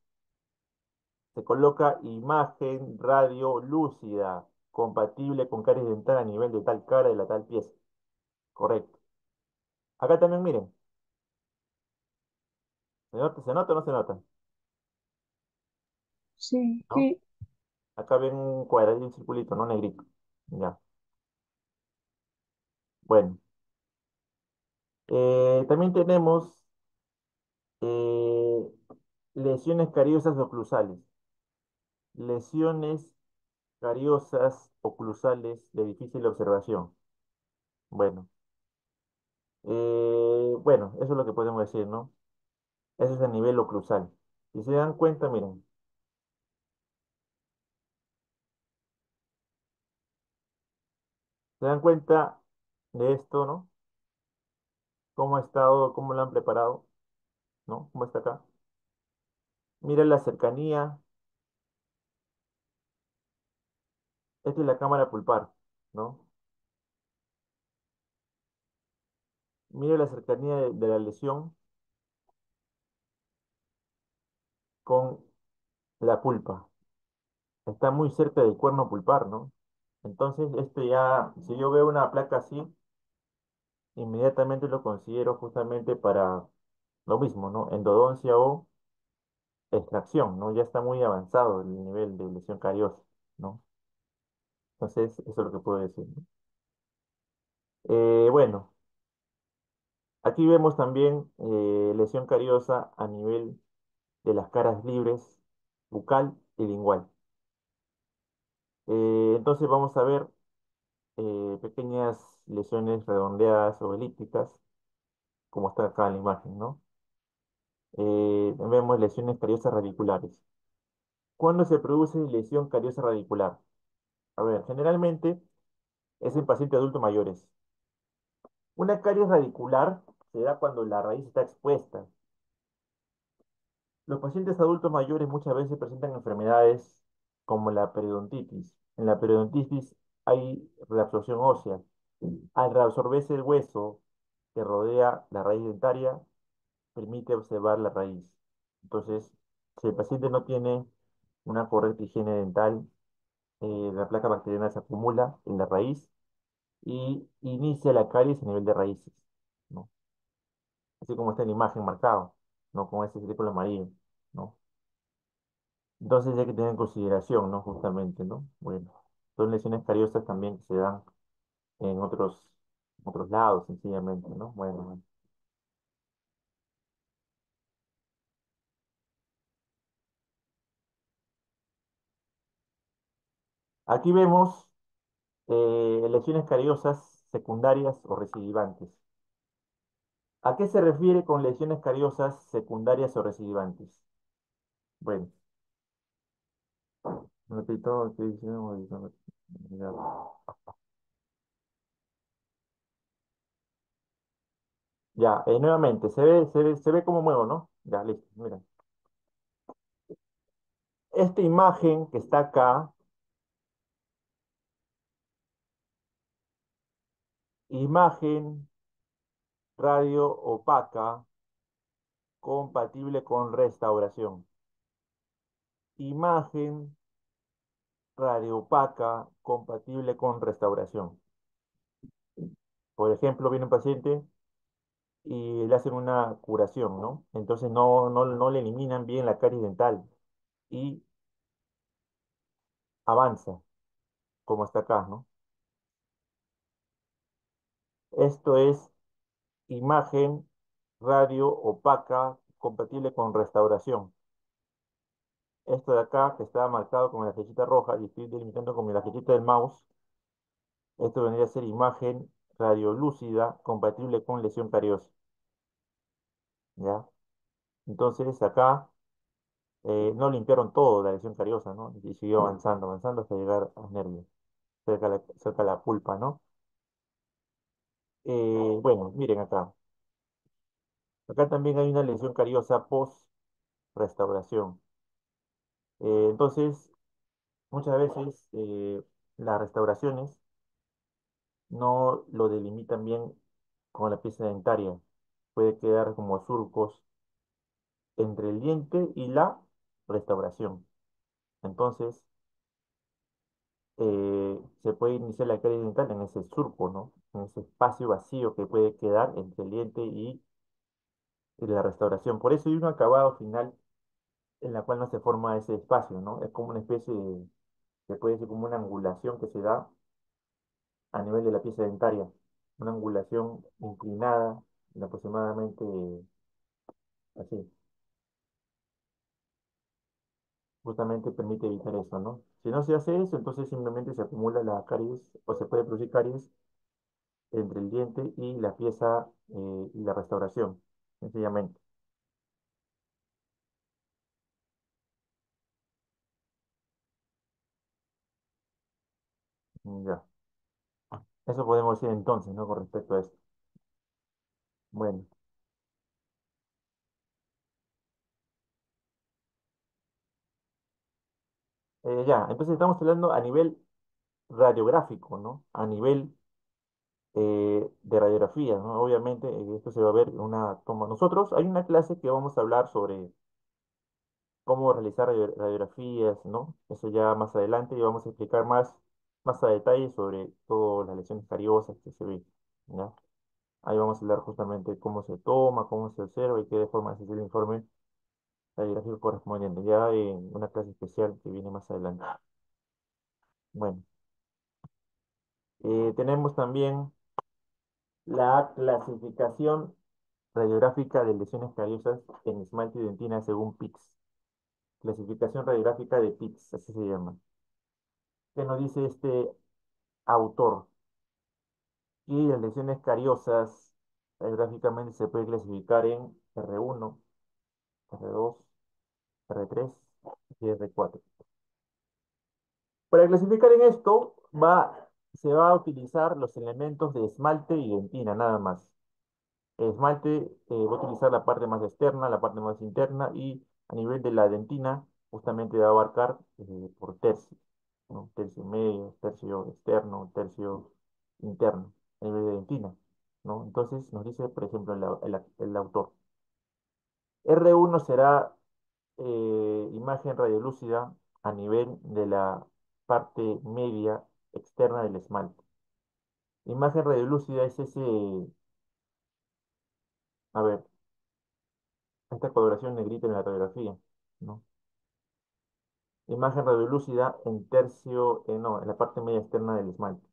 se coloca imagen radio lúcida, compatible con caries dental a nivel de tal cara de la tal pieza. Correcto. Acá también miren, se nota o no se nota? Sí, ¿No? sí. Acá ven un cuadradito, un circulito, no negrito. Ya. Bueno. También tenemos eh, lesiones cariosas oclusales. Lesiones cariosas oclusales de difícil observación. Bueno, bueno, eso es lo que podemos decir, ¿no? Eso es a nivel oclusal. Si se dan cuenta, miren, se dan cuenta de esto, ¿no? Cómo ha estado, cómo lo han preparado, ¿no? ¿Cómo está acá? Mira la cercanía. Esta es la cámara pulpar, ¿no? Mira la cercanía de la lesión con la pulpa. Está muy cerca del cuerno pulpar, ¿no? Entonces, esto ya, si yo veo una placa así, inmediatamente lo considero justamente para lo mismo, ¿no? Endodoncia o extracción, ¿no? Ya está muy avanzado el nivel de lesión cariosa, ¿no? Entonces, eso es lo que puedo decir, ¿no? Bueno, aquí vemos también lesión cariosa a nivel de las caras libres, bucal y lingual. Entonces, vamos a ver pequeñas lesiones redondeadas o elípticas como está acá en la imagen, ¿no? Vemos lesiones cariosas radiculares. ¿Cuándo se produce lesión cariosa radicular? A ver, generalmente es en pacientes adultos mayores. Una caries radicular se da cuando la raíz está expuesta. Los pacientes adultos mayores muchas veces presentan enfermedades como la periodontitis. En la periodontitis hay reabsorción ósea. Al reabsorberse el hueso que rodea la raíz dentaria, permite observar la raíz. Entonces, si el paciente no tiene una correcta higiene dental, la placa bacteriana se acumula en la raíz y inicia la caries a nivel de raíces, ¿no? Así como está en la imagen marcado, ¿no? Con ese círculo amarillo, ¿no? Entonces hay que tener en consideración, ¿no? Justamente, ¿no? Bueno, son lesiones cariosas también que se dan en otros lados, sencillamente, ¿no? Bueno, aquí vemos lesiones cariosas secundarias o recidivantes. ¿A qué se refiere con lesiones cariosas secundarias o recidivantes? Bueno, repito, estoy diciendo, ya, nuevamente, se ve cómo muevo, ¿no? Ya, listo, mira. Esta imagen que está acá, imagen radio opaca compatible con restauración. Imagen radio opaca compatible con restauración. Por ejemplo, viene un paciente y le hacen una curación, ¿no? Entonces no le eliminan bien la caries dental y avanza, como está acá, ¿no? Esto es imagen radio opaca compatible con restauración. Esto de acá, que está marcado con la flechita roja, y estoy delimitando con la flechita del mouse, esto vendría a ser imagen radiolúcida compatible con lesión cariosa, ¿ya? Entonces acá no limpiaron todo la lesión cariosa, ¿no? Y siguió avanzando, avanzando hasta llegar a los nervios, cerca de la pulpa, ¿no? Bueno, miren acá. Acá también hay una lesión cariosa post-restauración. Entonces, muchas veces las restauraciones no lo delimitan bien con la pieza dentaria. puede quedar como surcos entre el diente y la restauración. Entonces, se puede iniciar la caries dental en ese surco, ¿no? En ese espacio vacío que puede quedar entre el diente y la restauración. Por eso hay un acabado final en la cual no se forma ese espacio, ¿no? Es como una especie de, se puede decir como una angulación que se da a nivel de la pieza dentaria, una angulación inclinada de aproximadamente así. Justamente permite evitar eso, ¿no? Si no se hace eso, entonces simplemente se acumula la caries o se puede producir caries entre el diente y la pieza y la restauración, sencillamente. Ya. Eso podemos decir entonces, ¿no? Con respecto a esto. Bueno, ya, entonces estamos hablando a nivel radiográfico, ¿no? A nivel de radiografía, ¿no? Obviamente, esto se va a ver en una toma. Nosotros, hay una clase que vamos a hablar sobre cómo realizar radiografías, ¿no? Eso ya más adelante y vamos a explicar más a detalle sobre todas las lesiones cariosas que se ven, ¿ya? Ahí vamos a hablar justamente cómo se toma, cómo se observa y qué de forma se hace el informe radiográfico correspondiente, ya en una clase especial que viene más adelante. Bueno, tenemos también la clasificación radiográfica de lesiones cariosas en esmalte y dentina según PICS. Clasificación radiográfica de PICS, así se llama. ¿Qué nos dice este autor? Y las lesiones cariosas radiográficamente se puede clasificar en R1, R2, R3 y R4. Para clasificar en esto, se va a utilizar los elementos de esmalte y dentina, nada más. El esmalte va a utilizar la parte más externa, la parte más interna y a nivel de la dentina, justamente va a abarcar por tercios, ¿no? Tercio medio, tercio externo, tercio interno, a nivel de dentina, ¿no? Entonces nos dice, por ejemplo, el autor. R1 será imagen radiolúcida a nivel de la parte media externa del esmalte. Imagen radiolúcida es ese, a ver, esta coloración negrita en la radiografía, ¿no? Imagen radiolúcida en tercio, no, en la parte media externa del esmalte.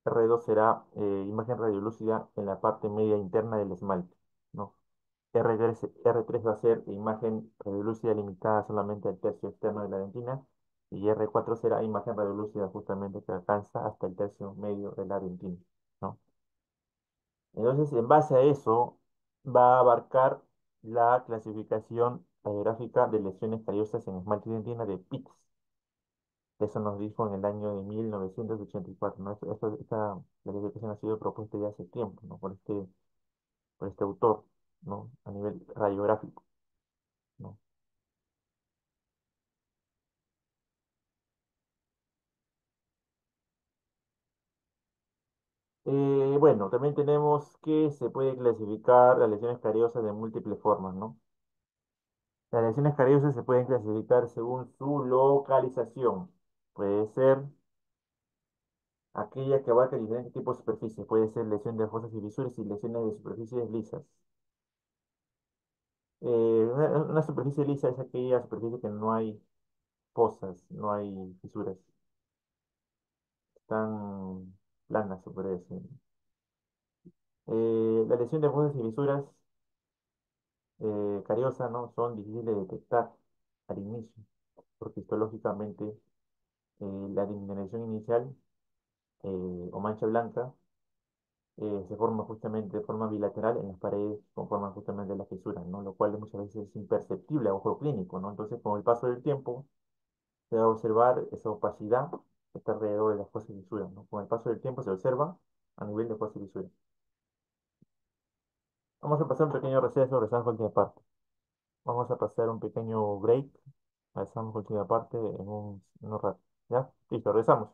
R2 será imagen radiolúcida en la parte media interna del esmalte, ¿no? R3 va a ser imagen radiolúcida limitada solamente al tercio externo de la dentina y R4 será imagen radiolúcida justamente que alcanza hasta el tercio medio de la dentina, ¿no? Entonces, en base a eso, va a abarcar la clasificación radiográfica de lesiones cariosas en esmalte y dentina de PICS. Eso nos dijo en el año de 1984, ¿no? Esta clasificación ha sido propuesta ya hace tiempo, ¿no? Por este autor, ¿no? A nivel radiográfico, ¿no? Bueno, también tenemos que se puede clasificar las lesiones cariosas de múltiples formas, ¿no? Las lesiones cariosas se pueden clasificar según su localización. Puede ser aquella que abarca diferentes tipos de superficies. Puede ser lesión de fosas y fisuras y lesiones de superficies lisas. Una superficie lisa es aquella superficie que no hay fosas, no hay fisuras. Están planas, se puede decir. La lesión de fosas y fisuras cariosas, ¿no? Son difíciles de detectar al inicio, porque histológicamente la disminución inicial o mancha blanca se forma justamente de forma bilateral en las paredes con forma justamente de la fisura, ¿no? Lo cual muchas veces es imperceptible a ojo clínico, ¿no? Entonces, con el paso del tiempo, se va a observar esa opacidad que está alrededor de las fosas y fisuras, ¿no? Con el paso del tiempo se observa a nivel de fosas y fisuras. Vamos a pasar un pequeño receso, regresamos con la última parte. Vamos a pasar un pequeño break, regresamos con la última parte en un rato. ¿Ya? Listo, regresamos.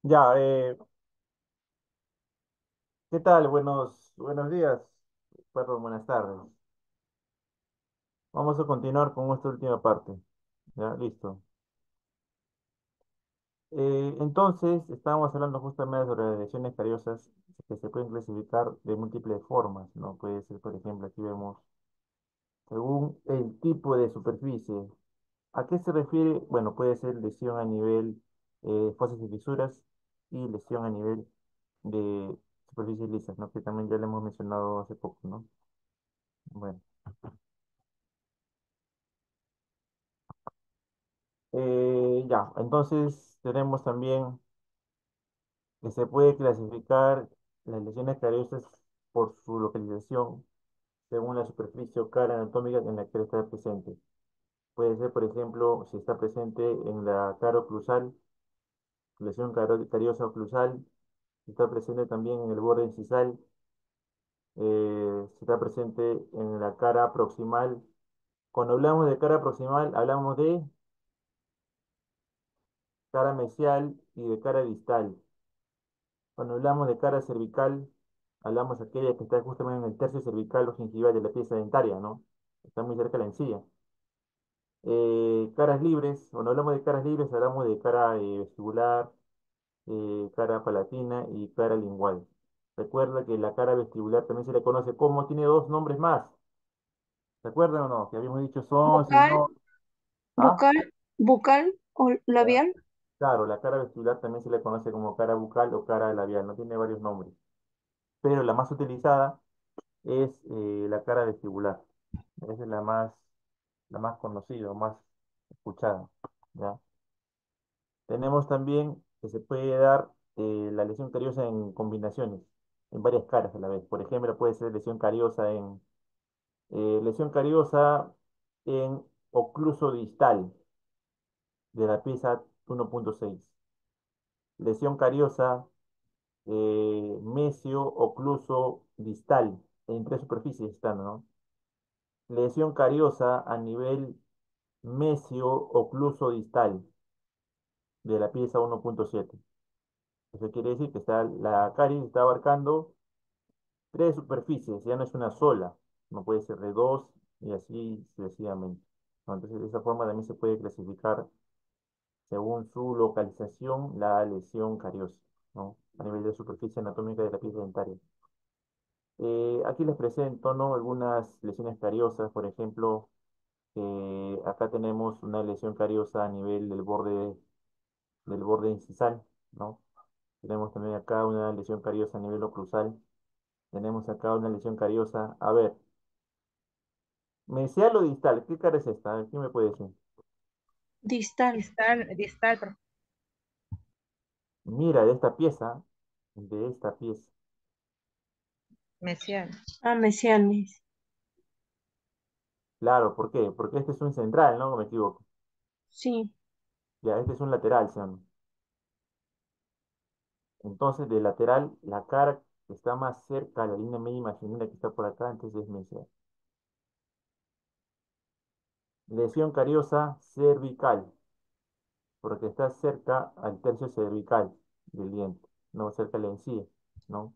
Ya, ¿qué tal? Buenos días, perdón, buenas tardes. Vamos a continuar con esta última parte. Ya, listo. Entonces, estábamos hablando justamente sobre las lesiones cariosas que se pueden clasificar de múltiples formas, ¿no? Puede ser, por ejemplo, aquí vemos, según el tipo de superficie. ¿A qué se refiere? Bueno, puede ser lesión a nivel fosas y fisuras y lesión a nivel de superficies lisas, ¿no? Que también ya le hemos mencionado hace poco, ¿no? Bueno. Ya, entonces tenemos también que se puede clasificar las lesiones cariosas por su localización según la superficie o cara anatómica en la que está presente. Puede ser, por ejemplo, si está presente en la cara oclusal, lesión cariosa oclusal, si está presente también en el borde incisal, si está presente en la cara proximal. Cuando hablamos de cara proximal, hablamos de cara mesial y de cara distal. Cuando hablamos de cara cervical, hablamos de aquella que está justamente en el tercio cervical o gingival de la pieza dentaria, ¿no? Está muy cerca de la encía. Caras libres, cuando hablamos de caras libres, hablamos de cara vestibular, cara palatina y cara lingual. Recuerda que la cara vestibular también se le conoce como, tiene dos nombres más. ¿Se acuerdan o no? Que habíamos dicho son, si Bucal, no, ah, bucal, bucal o ya. labial. Claro, la cara vestibular también se le conoce como cara bucal o cara labial, no tiene varios nombres. Pero la más utilizada es la cara vestibular. Esa es la más conocida, más escuchada, ¿ya? Tenemos también que se puede dar la lesión cariosa en combinaciones, en varias caras a la vez. Por ejemplo, puede ser lesión cariosa en ocluso distal de la pieza 1.6. Lesión cariosa mesio ocluso distal, en tres superficies están, ¿no? Lesión cariosa a nivel mesio ocluso distal de la pieza 1.7. Eso quiere decir que la caries está abarcando tres superficies, ya no es una sola, no puede ser de dos y así sucesivamente, ¿no? Entonces, de esa forma también se puede clasificar según su localización la lesión cariosa, ¿no? A nivel de superficie anatómica de la pieza dentaria. Aquí les presento, ¿no? Algunas lesiones cariosas, por ejemplo, acá tenemos una lesión cariosa a nivel del borde incisal, ¿no? Tenemos también acá una lesión cariosa a nivel oclusal. Tenemos acá una lesión cariosa. A ver, mesial o distal, ¿qué cara es esta? A ver, ¿quién me puede decir? Distal. Distal, distal, Mira, de esta pieza. mesial. Ah, mesianes. Claro, ¿por qué? Porque este es un central, ¿no? No me equivoco. Sí. Ya, este es un lateral, ¿sí o no? Entonces, de lateral, la cara que está más cerca a la línea media imaginaria que está por acá, entonces es mesial. Lesión cariosa cervical, porque está cerca al tercio cervical del diente, no cerca de la encía, ¿no?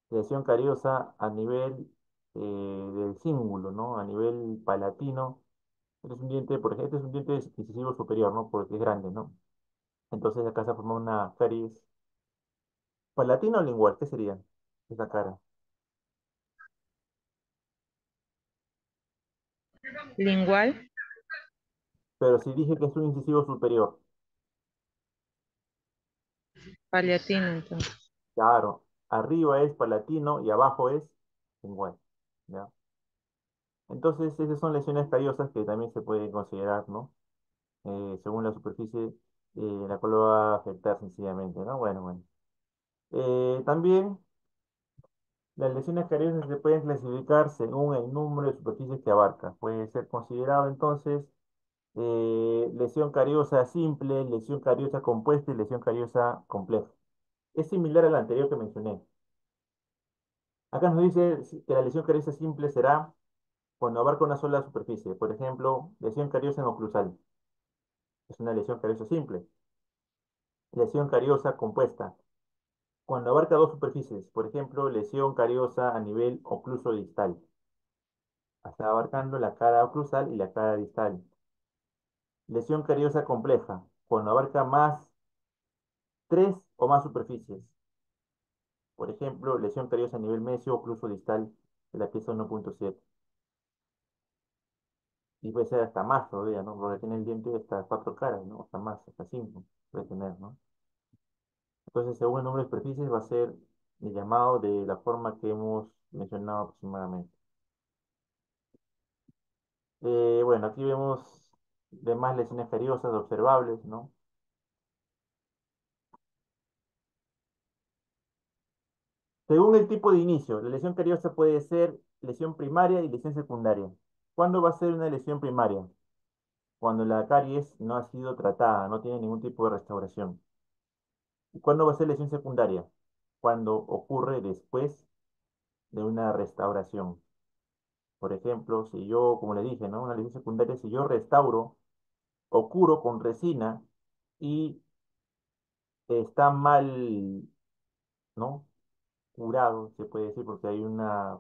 Lesión cariosa a nivel del cíngulo, ¿no? A nivel palatino. Este es un diente, por ejemplo, este es un diente incisivo superior, ¿no? Porque es grande, ¿no? Entonces acá se forma una caries palatina o lingual, ¿qué sería esa cara? Lingual, Pero si dije que es un incisivo superior, paliatino, entonces. claro, arriba es palatino y abajo es lingual, ¿ya? Entonces esas son lesiones cariosas que también se pueden considerar, ¿no? Según la superficie la cual va a afectar sencillamente, ¿no? Bueno. También las lesiones cariosas se pueden clasificar según el número de superficies que abarca. Puede ser considerado entonces lesión cariosa simple, lesión cariosa compuesta y lesión cariosa compleja. Es similar a la anterior que mencioné. Acá nos dice que la lesión cariosa simple será cuando abarca una sola superficie. Por ejemplo, lesión cariosa en oclusal. Es una lesión cariosa simple. Lesión cariosa compuesta. Cuando abarca dos superficies, por ejemplo, lesión cariosa a nivel ocluso distal, hasta abarcando la cara oclusal y la cara distal. Lesión cariosa compleja, cuando abarca más tres o más superficies. Por ejemplo, lesión cariosa a nivel mesio ocluso distal de la pieza 1.7. Y puede ser hasta más todavía, ¿no? Porque tiene el diente hasta cuatro caras, ¿no? Hasta más, hasta cinco puede tener, ¿no? Entonces, según el número de superficies, va a ser el llamado de la forma que hemos mencionado aproximadamente. Bueno, aquí vemos demás lesiones cariosas observables, ¿no? Según el tipo de inicio, la lesión cariosa puede ser lesión primaria y lesión secundaria. ¿Cuándo va a ser una lesión primaria? Cuando la caries no ha sido tratada, no tiene ningún tipo de restauración. ¿Y cuándo va a ser lesión secundaria? Cuando ocurre después de una restauración. Por ejemplo, si yo, como le dije, ¿no? Una lesión secundaria, si yo restauro o curo con resina y está mal, ¿no? Curado, se puede decir, porque hay una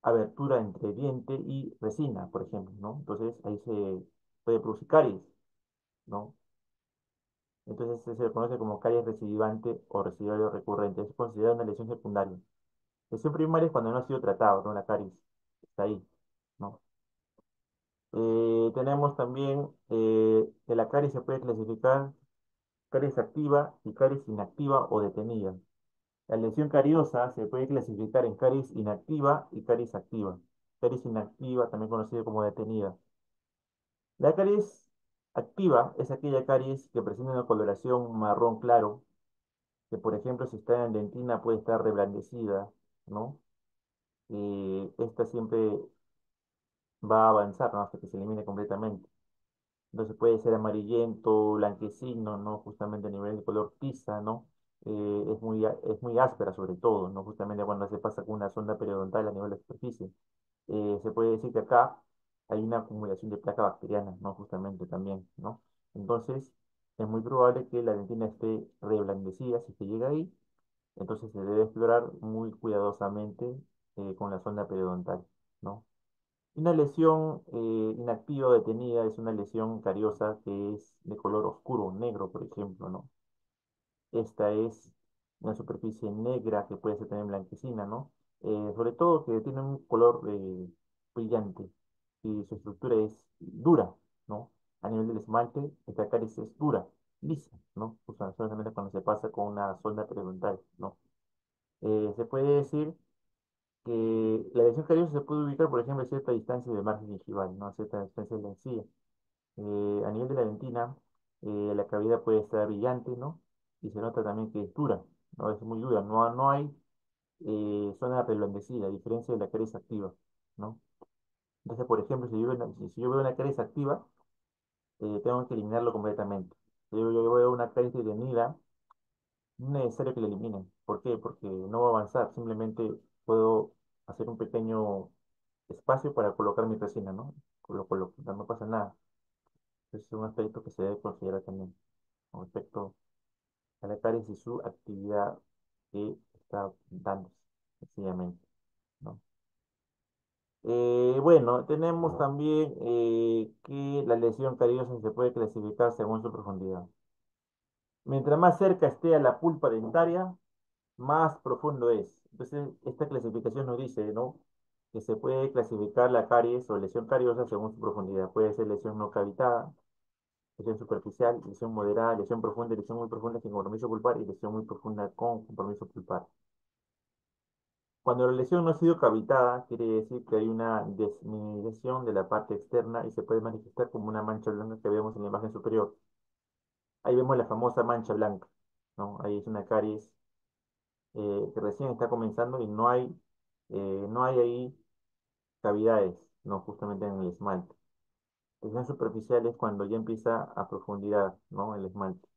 abertura entre diente y resina, por ejemplo, ¿no? Entonces ahí se puede producir caries, ¿no? Entonces se le conoce como caries recidivante o residuario recurrente. Es considerada una lesión secundaria. Lesión primaria es cuando no ha sido tratado, ¿no? La caries está ahí, ¿no? Tenemos también que la caries se puede clasificar caries activa y caries inactiva o detenida. La lesión cariosa se puede clasificar en caries inactiva y caries activa. Caries inactiva, también conocida como detenida. La caries activa es aquella caries que presenta una coloración marrón claro, que por ejemplo si está en dentina puede estar reblandecida, ¿no? Esta siempre va a avanzar, ¿no? Hasta que se elimine completamente. Entonces puede ser amarillento, blanquecino, ¿no? Justamente a nivel de color tiza, ¿no? Es muy áspera sobre todo, ¿no? Justamente cuando se pasa con una sonda periodontal a nivel de superficie. Se puede decir que acá hay una acumulación de placa bacteriana, ¿no? Justamente también, ¿no? Entonces, es muy probable que la dentina esté reblandecida si se llega ahí. Entonces se debe explorar muy cuidadosamente con la sonda periodontal, ¿no? Una lesión inactiva o detenida es una lesión cariosa que es de color oscuro, negro, por ejemplo, ¿no? Esta es una superficie negra que puede ser también blanquecina, ¿no? Sobre todo que tiene un color brillante y su estructura es dura, ¿no? A nivel del esmalte, esta cáliz es dura, lisa, ¿no? Solamente cuando se pasa con una sonda periodontal, ¿no? Se puede decir que la lesión cariosa se puede ubicar, por ejemplo, a cierta distancia del margen gingival, ¿no? A cierta distancia de la encía. A nivel de la dentina, la cavidad puede estar brillante, ¿no? Y se nota también que es dura, ¿no? Es muy dura, no hay zona reblandecida, a diferencia de la caries activa, ¿no? Entonces, por ejemplo, si yo veo una caries activa, tengo que eliminarlo completamente. Si yo veo una caries detenida, no es necesario que la elimine. ¿Por qué? Porque no va a avanzar, simplemente puedo hacer un pequeño espacio para colocar mi resina, ¿no? Lo coloco, no pasa nada. Es un aspecto que se debe considerar también con respecto a la caries y su actividad que está dándose, sencillamente, ¿no? Bueno, tenemos también que la lesión cariosa se puede clasificar según su profundidad. Mientras más cerca esté a la pulpa dentaria, más profundo es. Entonces, esta clasificación nos dice, ¿no? Que se puede clasificar la caries o lesión cariosa según su profundidad. Puede ser lesión no cavitada, lesión superficial, lesión moderada, lesión profunda, lesión muy profunda sin compromiso pulpar y lesión muy profunda con compromiso pulpar. Cuando la lesión no ha sido cavitada, quiere decir que hay una desmineralización de la parte externa y se puede manifestar como una mancha blanca que vemos en la imagen superior. Ahí vemos la famosa mancha blanca, ¿no? Ahí es una caries que recién está comenzando y no hay ahí cavidades, ¿no? Justamente en el esmalte. Lesión superficial es cuando ya empieza a profundidad, ¿no? El esmalte.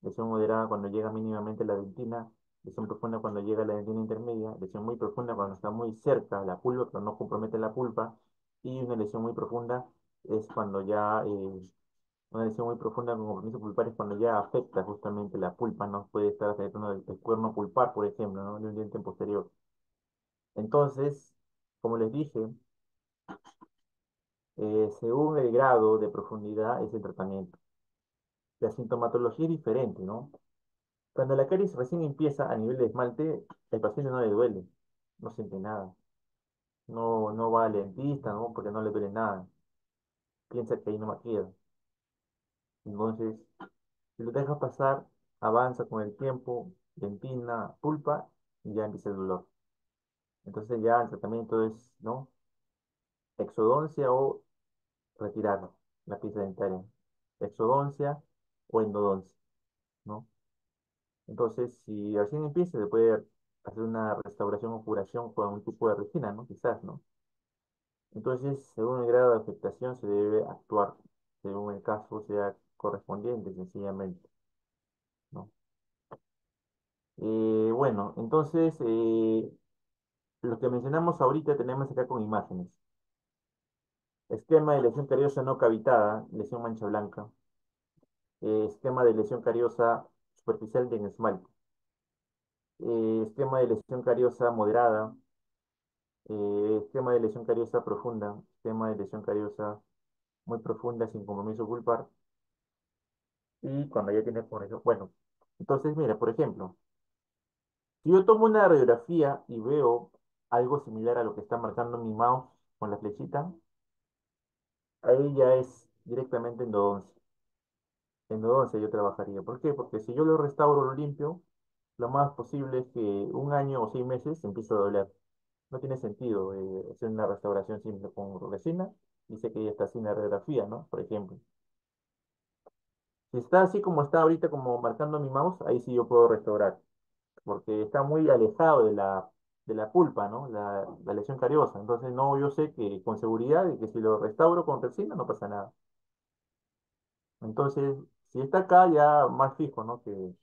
Lesión moderada cuando llega mínimamente a la dentina, lesión profunda cuando llega a la dentina intermedia, lesión muy profunda cuando está muy cerca a la pulpa, pero no compromete la pulpa, y una lesión muy profunda es cuando ya Una lesión muy profunda con compromiso pulpar es cuando ya afecta justamente la pulpa, ¿no? Puede estar afectando el cuerno pulpar, por ejemplo, ¿no? De un diente posterior. Entonces, como les dije, según el grado de profundidad es el tratamiento. La sintomatología es diferente, ¿no? Cuando la caries recién empieza a nivel de esmalte, el paciente no le duele, no siente nada. No va al dentista, ¿no? Porque no le duele nada. Piensa que ahí no más queda. Entonces, si lo dejas pasar, avanza con el tiempo, dentina, pulpa, y ya empieza el dolor. Entonces ya el tratamiento es, ¿no? Exodoncia o retirar la pieza dentaria. Exodoncia o endodoncia, ¿no? Entonces, si recién empieza, se puede hacer una restauración o curación con un tipo de resina, ¿no? Quizás, ¿no? Entonces, según el grado de afectación, se debe actuar, según el caso sea correspondiente, sencillamente, ¿no? Bueno, entonces, lo que mencionamos ahorita tenemos acá con imágenes. Esquema de lesión cariosa no cavitada, lesión mancha blanca. Esquema de lesión cariosa superficial de esmalte. Esquema de lesión cariosa moderada. Esquema de lesión cariosa profunda. Esquema de lesión cariosa muy profunda sin compromiso pulpar. Y cuando ya tiene por eso, bueno, entonces mira, por ejemplo, si yo tomo una radiografía y veo algo similar a lo que está marcando mi mouse con la flechita, ahí ya es directamente endodoncia. Endodoncia yo trabajaría. ¿Por qué? Porque si yo lo restauro, lo limpio, lo más posible es que un año o 6 meses empiece a doler. No tiene sentido hacer una restauración simple con resina. Dice que ya está sin la radiografía, ¿no? Por ejemplo. Si está así como está ahorita, como marcando mi mouse, ahí sí yo puedo restaurar. Porque está muy alejado de la pulpa, ¿no? La lesión cariosa. Entonces, no, yo sé que con seguridad de que si lo restauro con resina no pasa nada. Entonces, si está acá, ya más fijo, ¿no? Que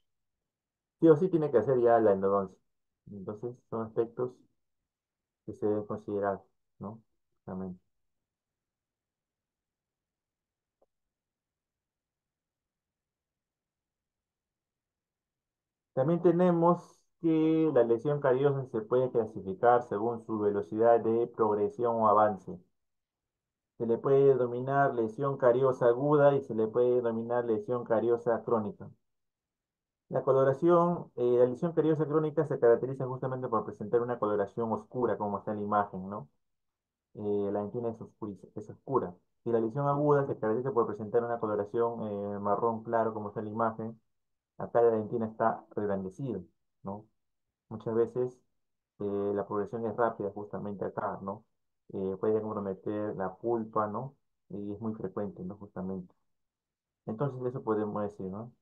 sí o sí tiene que hacer ya la endodoncia. Entonces, son aspectos que se deben considerar, ¿no? También. También tenemos que la lesión cariosa se puede clasificar según su velocidad de progresión o avance. Se le puede denominar lesión cariosa aguda y se le puede denominar lesión cariosa crónica. La lesión cariosa crónica se caracteriza justamente por presentar una coloración oscura, como está en la imagen, ¿no? La dentina es oscura. Y la lesión aguda se caracteriza por presentar una coloración marrón claro, como está en la imagen. Acá la dentina está reblandecida, ¿no? Muchas veces la progresión es rápida justamente acá, ¿no? Puede comprometer la pulpa, ¿no? Y es muy frecuente, ¿no? Justamente. Entonces eso podemos decir, ¿no?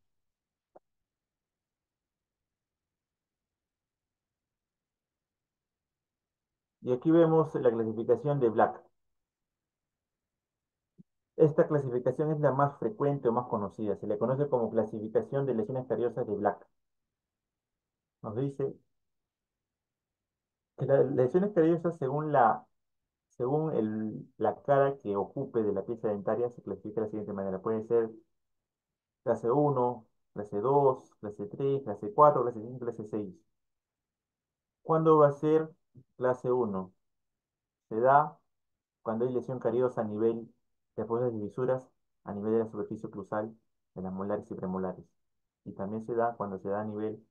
Y aquí vemos la clasificación de Black. Esta clasificación es la más frecuente o más conocida. Se le conoce como clasificación de lesiones cariosas de Black. Nos dice que las lesiones cariosas, según la cara que ocupe de la pieza dentaria, se clasifica de la siguiente manera. Puede ser clase 1, clase 2, clase 3, clase 4, clase 5, clase 6. ¿Cuándo va a ser clase 1? Se da cuando hay lesión cariosa a nivel de fosas y fisuras, a nivel de la superficie oclusal de las molares y premolares. Y también se da cuando se da a nivel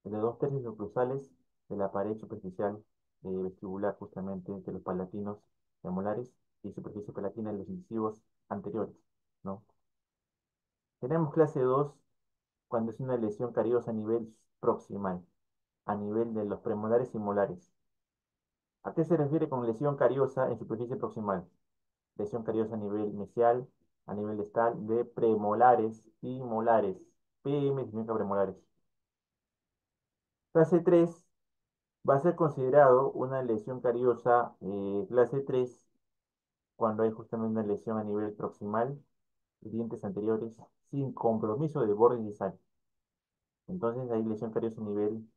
de los 2 tercios oclusales de la pared superficial vestibular, justamente de los palatinos premolares y superficie palatina de los incisivos anteriores, ¿no? Tenemos clase 2 cuando es una lesión cariosa a nivel proximal, a nivel de los premolares y molares. ¿A qué se refiere con lesión cariosa en superficie proximal? Lesión cariosa a nivel mesial, a nivel distal, de premolares y molares. PM significa premolares. Clase 3 va a ser considerado una lesión cariosa clase 3 cuando hay justamente una lesión a nivel proximal, de dientes anteriores, sin compromiso de borde distal. Entonces hay lesión cariosa a nivel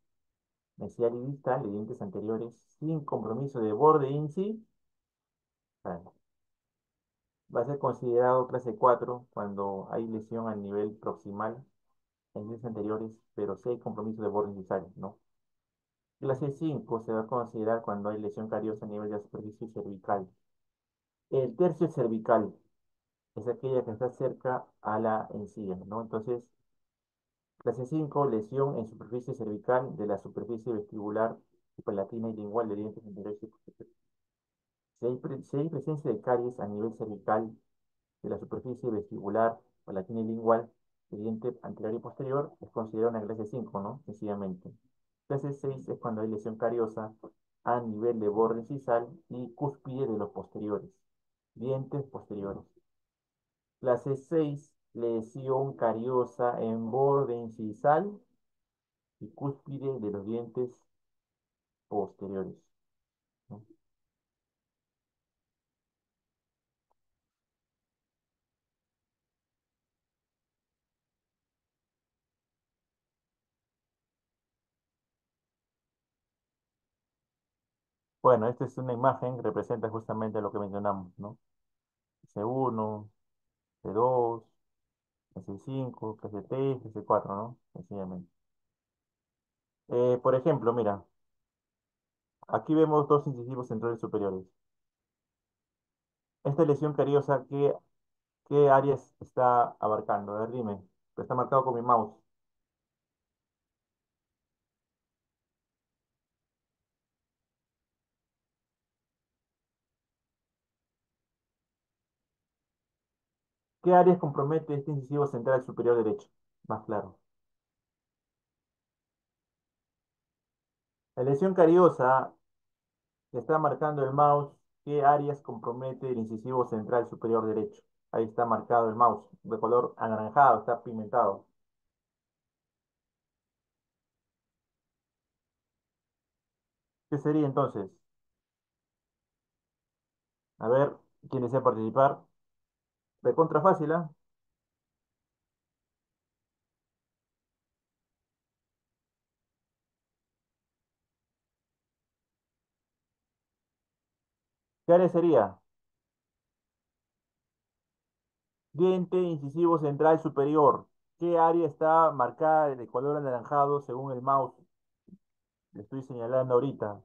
mesial y distal, de dientes anteriores, sin compromiso de borde incisal. Va a ser considerado clase 4 cuando hay lesión a nivel proximal en días anteriores, pero sí hay compromiso de borde necesario, ¿no? Clase 5 se va a considerar cuando hay lesión cariosa a nivel de la superficie cervical. El tercio cervical es aquella que está cerca a la encía, ¿no? Entonces, clase 5 lesión en superficie cervical de la superficie vestibular, palatina y lingual de dientes anteriores y posteriores. Si hay presencia de caries a nivel cervical de la superficie vestibular, palatina y lingual del diente anterior y posterior, es considerada una clase 5, ¿no? Sencillamente. Clase 6 es cuando hay lesión cariosa a nivel de borde incisal y cúspide de los posteriores, dientes posteriores. Clase 6, lesión cariosa en borde incisal y cúspide de los dientes posteriores, ¿no? Bueno, esta es una imagen que representa justamente lo que mencionamos, ¿no? C1, C2, C5, C3, C4, ¿no? Sencillamente. Por ejemplo, mira, aquí vemos dos incisivos centrales superiores. Esta lesión cariosa, ¿qué áreas está abarcando? A ver, dime. Está marcado con mi mouse. ¿Qué áreas compromete este incisivo central superior derecho? Más claro. La lesión cariosa que está marcando el mouse, ¿qué áreas compromete el incisivo central superior derecho? Ahí está marcado el mouse, de color anaranjado, está pigmentado. ¿Qué sería entonces? A ver, ¿quién desea participar? De contra fácil, ¿ah? ¿Qué área sería? Diente incisivo central superior. ¿Qué área está marcada de color anaranjado según el mouse? Le estoy señalando ahorita.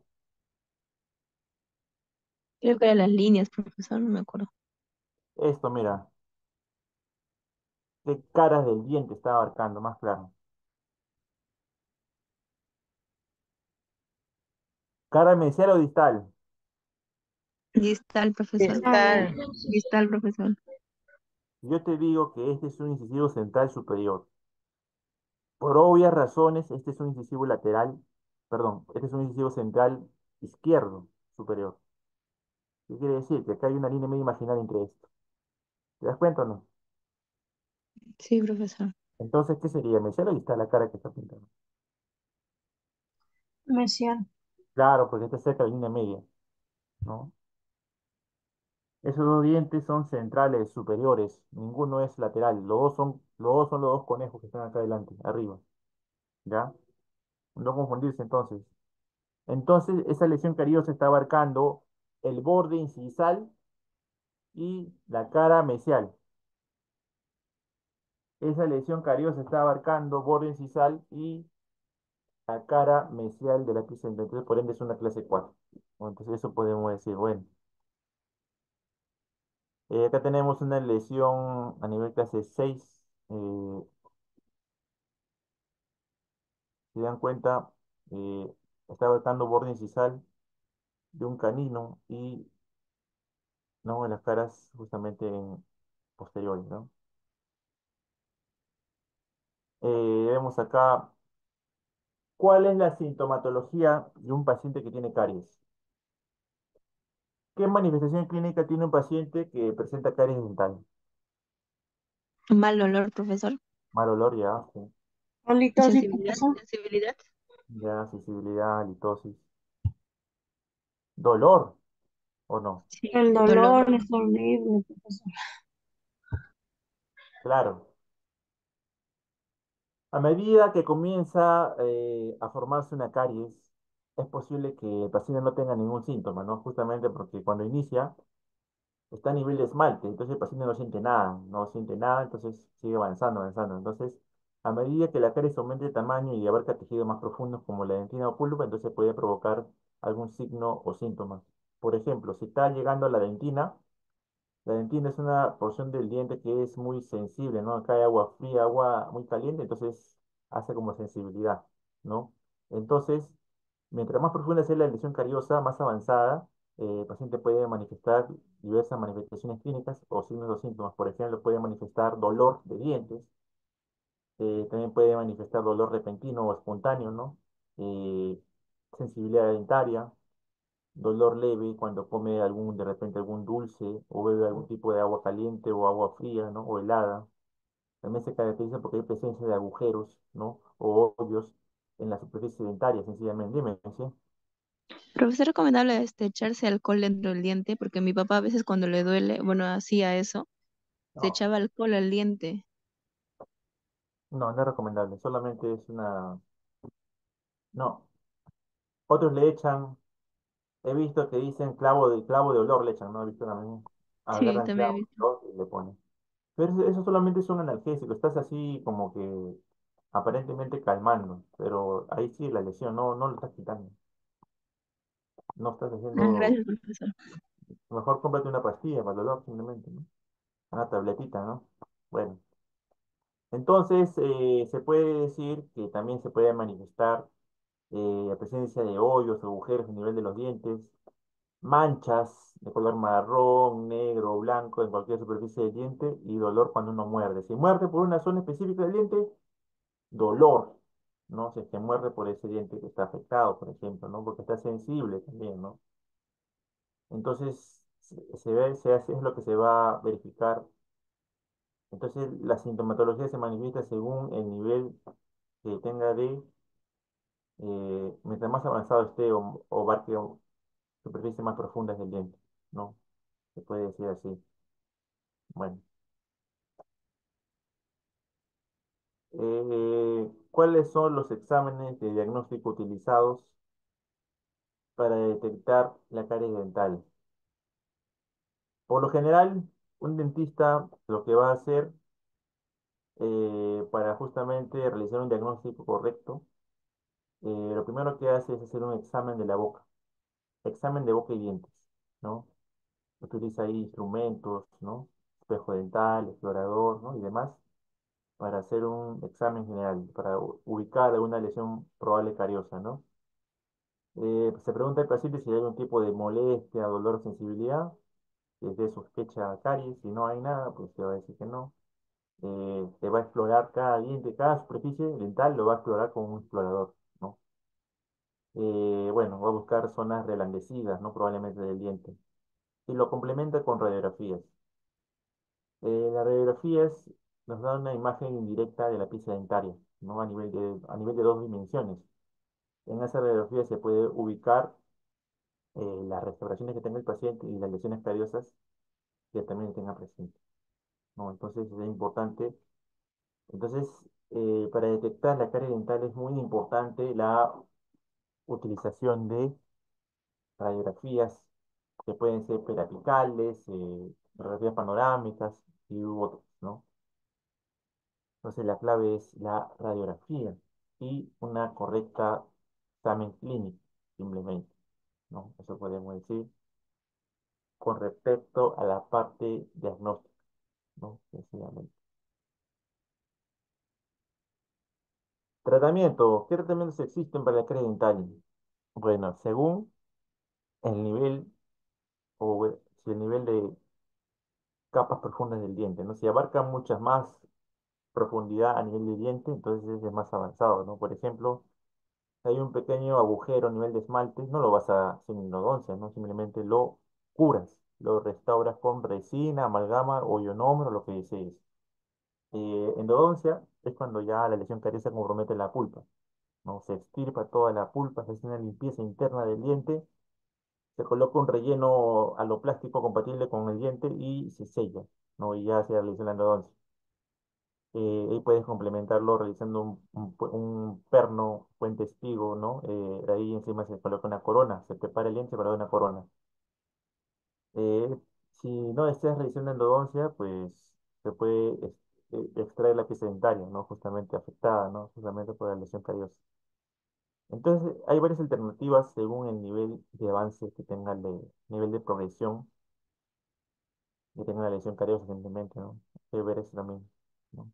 Creo que eran las líneas, profesor, no me acuerdo. Esto, mira. ¿Qué caras del diente está abarcando? Más claro. ¿Cara mesial o distal? Distal, profesor. Distal. Distal, profesor. Yo te digo que este es un incisivo central superior. Por obvias razones, este es un incisivo lateral, perdón, este es un incisivo central izquierdo superior. ¿Qué quiere decir? Que acá hay una línea medio imaginaria entre esto. ¿Te das cuenta o no? Sí, profesor. Entonces, ¿qué sería? ¿Mesial o distal la cara que está pintando? Mesial. Claro, porque está cerca de la línea media, ¿no? Esos dos dientes son centrales superiores, ninguno es lateral. Los dos conejos que están acá adelante, arriba, ¿ya? No confundirse entonces. Entonces, esa lesión cariosa está abarcando el borde incisal y la cara mesial. Esa lesión cariosa está abarcando borde incisal y la cara mesial del epicentro. Entonces, por ende, es una clase 4. Bueno, entonces, eso podemos decir. Bueno, acá tenemos una lesión a nivel clase 6. Si dan cuenta, eh, está abarcando borde incisal de un canino y no en las caras justamente posteriores, ¿no? Vemos acá cuál es la sintomatología de un paciente que tiene caries. ¿Qué manifestación clínica tiene un paciente que presenta caries dental? Mal olor, profesor. Mal olor, ya, sí. Halitosis, Sensibilidad. profesor. Sensibilidad. Ya, sensibilidad, litosis. ¿Dolor o no? Sí. El Dolor. dolor es horrible, profesor. Claro. A medida que comienza a formarse una caries, es posible que el paciente no tenga ningún síntoma, ¿no? Justamente porque cuando inicia, está a nivel de esmalte, entonces el paciente no siente nada, no siente nada, entonces sigue avanzando, avanzando. Entonces, a medida que la caries aumente de tamaño y abarca tejidos más profundos como la dentina o pulpa, entonces puede provocar algún signo o síntoma. Por ejemplo, si está llegando a la dentina es una porción del diente que es muy sensible, ¿no? Acá hay agua fría, agua muy caliente, entonces hace como sensibilidad, ¿no? Entonces, mientras más profunda sea la lesión cariosa, más avanzada, el paciente puede manifestar diversas manifestaciones clínicas o signos o síntomas. Por ejemplo, puede manifestar dolor de dientes, también puede manifestar dolor repentino o espontáneo, ¿no? Eh, Sensibilidad dentaria, dolor leve cuando come de repente algún dulce o bebe algún tipo de agua caliente o agua fría, ¿no? O helada. También se caracteriza porque hay presencia de agujeros, ¿no? O hoyos en la superficie dentaria, sencillamente. Dime, ¿sí? Profesor, ¿es recomendable echarse alcohol dentro del diente? Porque mi papá a veces cuando le duele, bueno, hacía eso, se No, echaba alcohol al diente. no, no es recomendable. Solamente es una... No. Otros le echan, he visto que dicen clavo de olor le echan, ¿no? He visto también, Sí, agarran también he clavo visto. de olor y le ponen. Pero eso solamente es un analgésico, estás así como que aparentemente calmando, pero ahí sí la lesión, no lo estás quitando, no estás Ah, haciendo, gracias, profesor. mejor cómprate una pastilla para el dolor simplemente, ¿no? Una tabletita, ¿no? Bueno, entonces se puede decir que también se puede manifestar la presencia de hoyos, agujeros a nivel de los dientes, manchas de color marrón, negro o blanco en cualquier superficie del diente y dolor cuando uno muerde. Si muerde por una zona específica del diente, dolor, ¿no? Si es que muerde por ese diente que está afectado, por ejemplo, ¿no? Porque está sensible también, ¿no? Entonces, se ve, se hace, es lo que se va a verificar. Entonces, la sintomatología se manifiesta según el nivel que tenga mientras más avanzado esté o abarque superficies más profundas del diente, ¿no? Se puede decir así. Bueno. ¿Cuáles son los exámenes de diagnóstico utilizados para detectar la caries dental? Por lo general, un dentista lo que va a hacer para justamente realizar un diagnóstico correcto, lo primero que hace es hacer un examen de la boca, examen de boca y dientes, ¿no? Utiliza ahí instrumentos, ¿no? Espejo dental, explorador, ¿no? Y demás, para hacer un examen general, para ubicar alguna lesión probable cariosa, ¿no? Se pregunta al paciente si hay algún tipo de molestia, dolor o sensibilidad, si es de sospecha a caries, si no hay nada, pues se va a decir que no. Se va a explorar cada diente, cada superficie dental lo va a explorar con un explorador, ¿no? Bueno, va a buscar zonas reblandecidas, ¿no? Probablemente del diente. Y lo complementa con radiografías. Las radiografías nos dan una imagen indirecta de la pieza dentaria, ¿no? A nivel de dos dimensiones. En esa radiografía se puede ubicar las restauraciones que tenga el paciente y las lesiones cariosas que también tenga presente, ¿no? Entonces es importante. Entonces, para detectar la carie dental es muy importante la utilización de radiografías que pueden ser perapicales, radiografías panorámicas y u otros, ¿no? Entonces la clave es la radiografía y una correcta examen clínico, simplemente, ¿no? Eso podemos decir con respecto a la parte diagnóstica, ¿no? Sencillamente. Tratamiento. ¿Qué tratamientos existen para la caries dental? Bueno, según el nivel si el nivel de capas profundas del diente, ¿no? Si abarca muchas más profundidad a nivel de diente, entonces es más avanzado, ¿no? Por ejemplo, si hay un pequeño agujero a nivel de esmalte, no lo vas a hacer en endodoncia, ¿no? Simplemente lo curas, lo restauras con resina, amalgama o ionómero, lo que desees. Endodoncia es cuando ya la lesión cariosa compromete la pulpa, ¿no? Se extirpa toda la pulpa, se hace una limpieza interna del diente, se coloca un relleno aloplástico compatible con el diente y se sella, ¿no? Y ya se realiza la endodoncia. Ahí puedes complementarlo realizando un perno, puente espigo, ¿no? De ahí encima se coloca una corona, se prepara el diente para dar una corona. Eh, Si no deseas revisión de endodoncia, pues se puede extraer la pieza dentaria, ¿no? Justamente afectada, ¿no? Justamente por la lesión cariosa. Entonces, hay varias alternativas según el nivel de avance que tenga el nivel de progresión que tenga la lesión cariosa, evidentemente, ¿no? Hay que ver eso también, ¿no?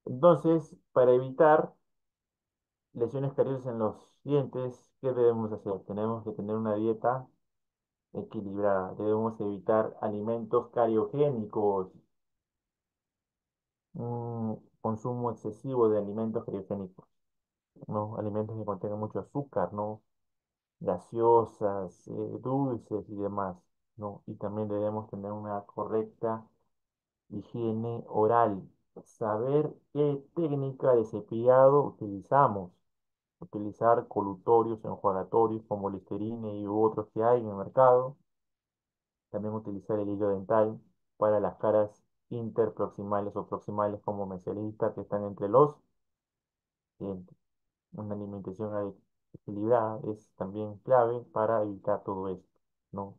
Entonces, para evitar lesiones cariosas en los dientes, ¿qué debemos hacer? Tenemos que tener una dieta equilibrada. Debemos evitar alimentos cariogénicos, consumo excesivo de alimentos cariogénicos, ¿no? Alimentos que contengan mucho azúcar, ¿no? Gaseosas, dulces y demás, ¿no? Y también debemos tener una correcta higiene oral. Saber qué técnica de cepillado utilizamos. Utilizar colutorios, enjuagatorios como Listerine y u otros que hay en el mercado. También utilizar el hilo dental para las caras interproximales o proximales como mencioné, que están entre los dientes. Una alimentación equilibrada es también clave para evitar todo esto, ¿no?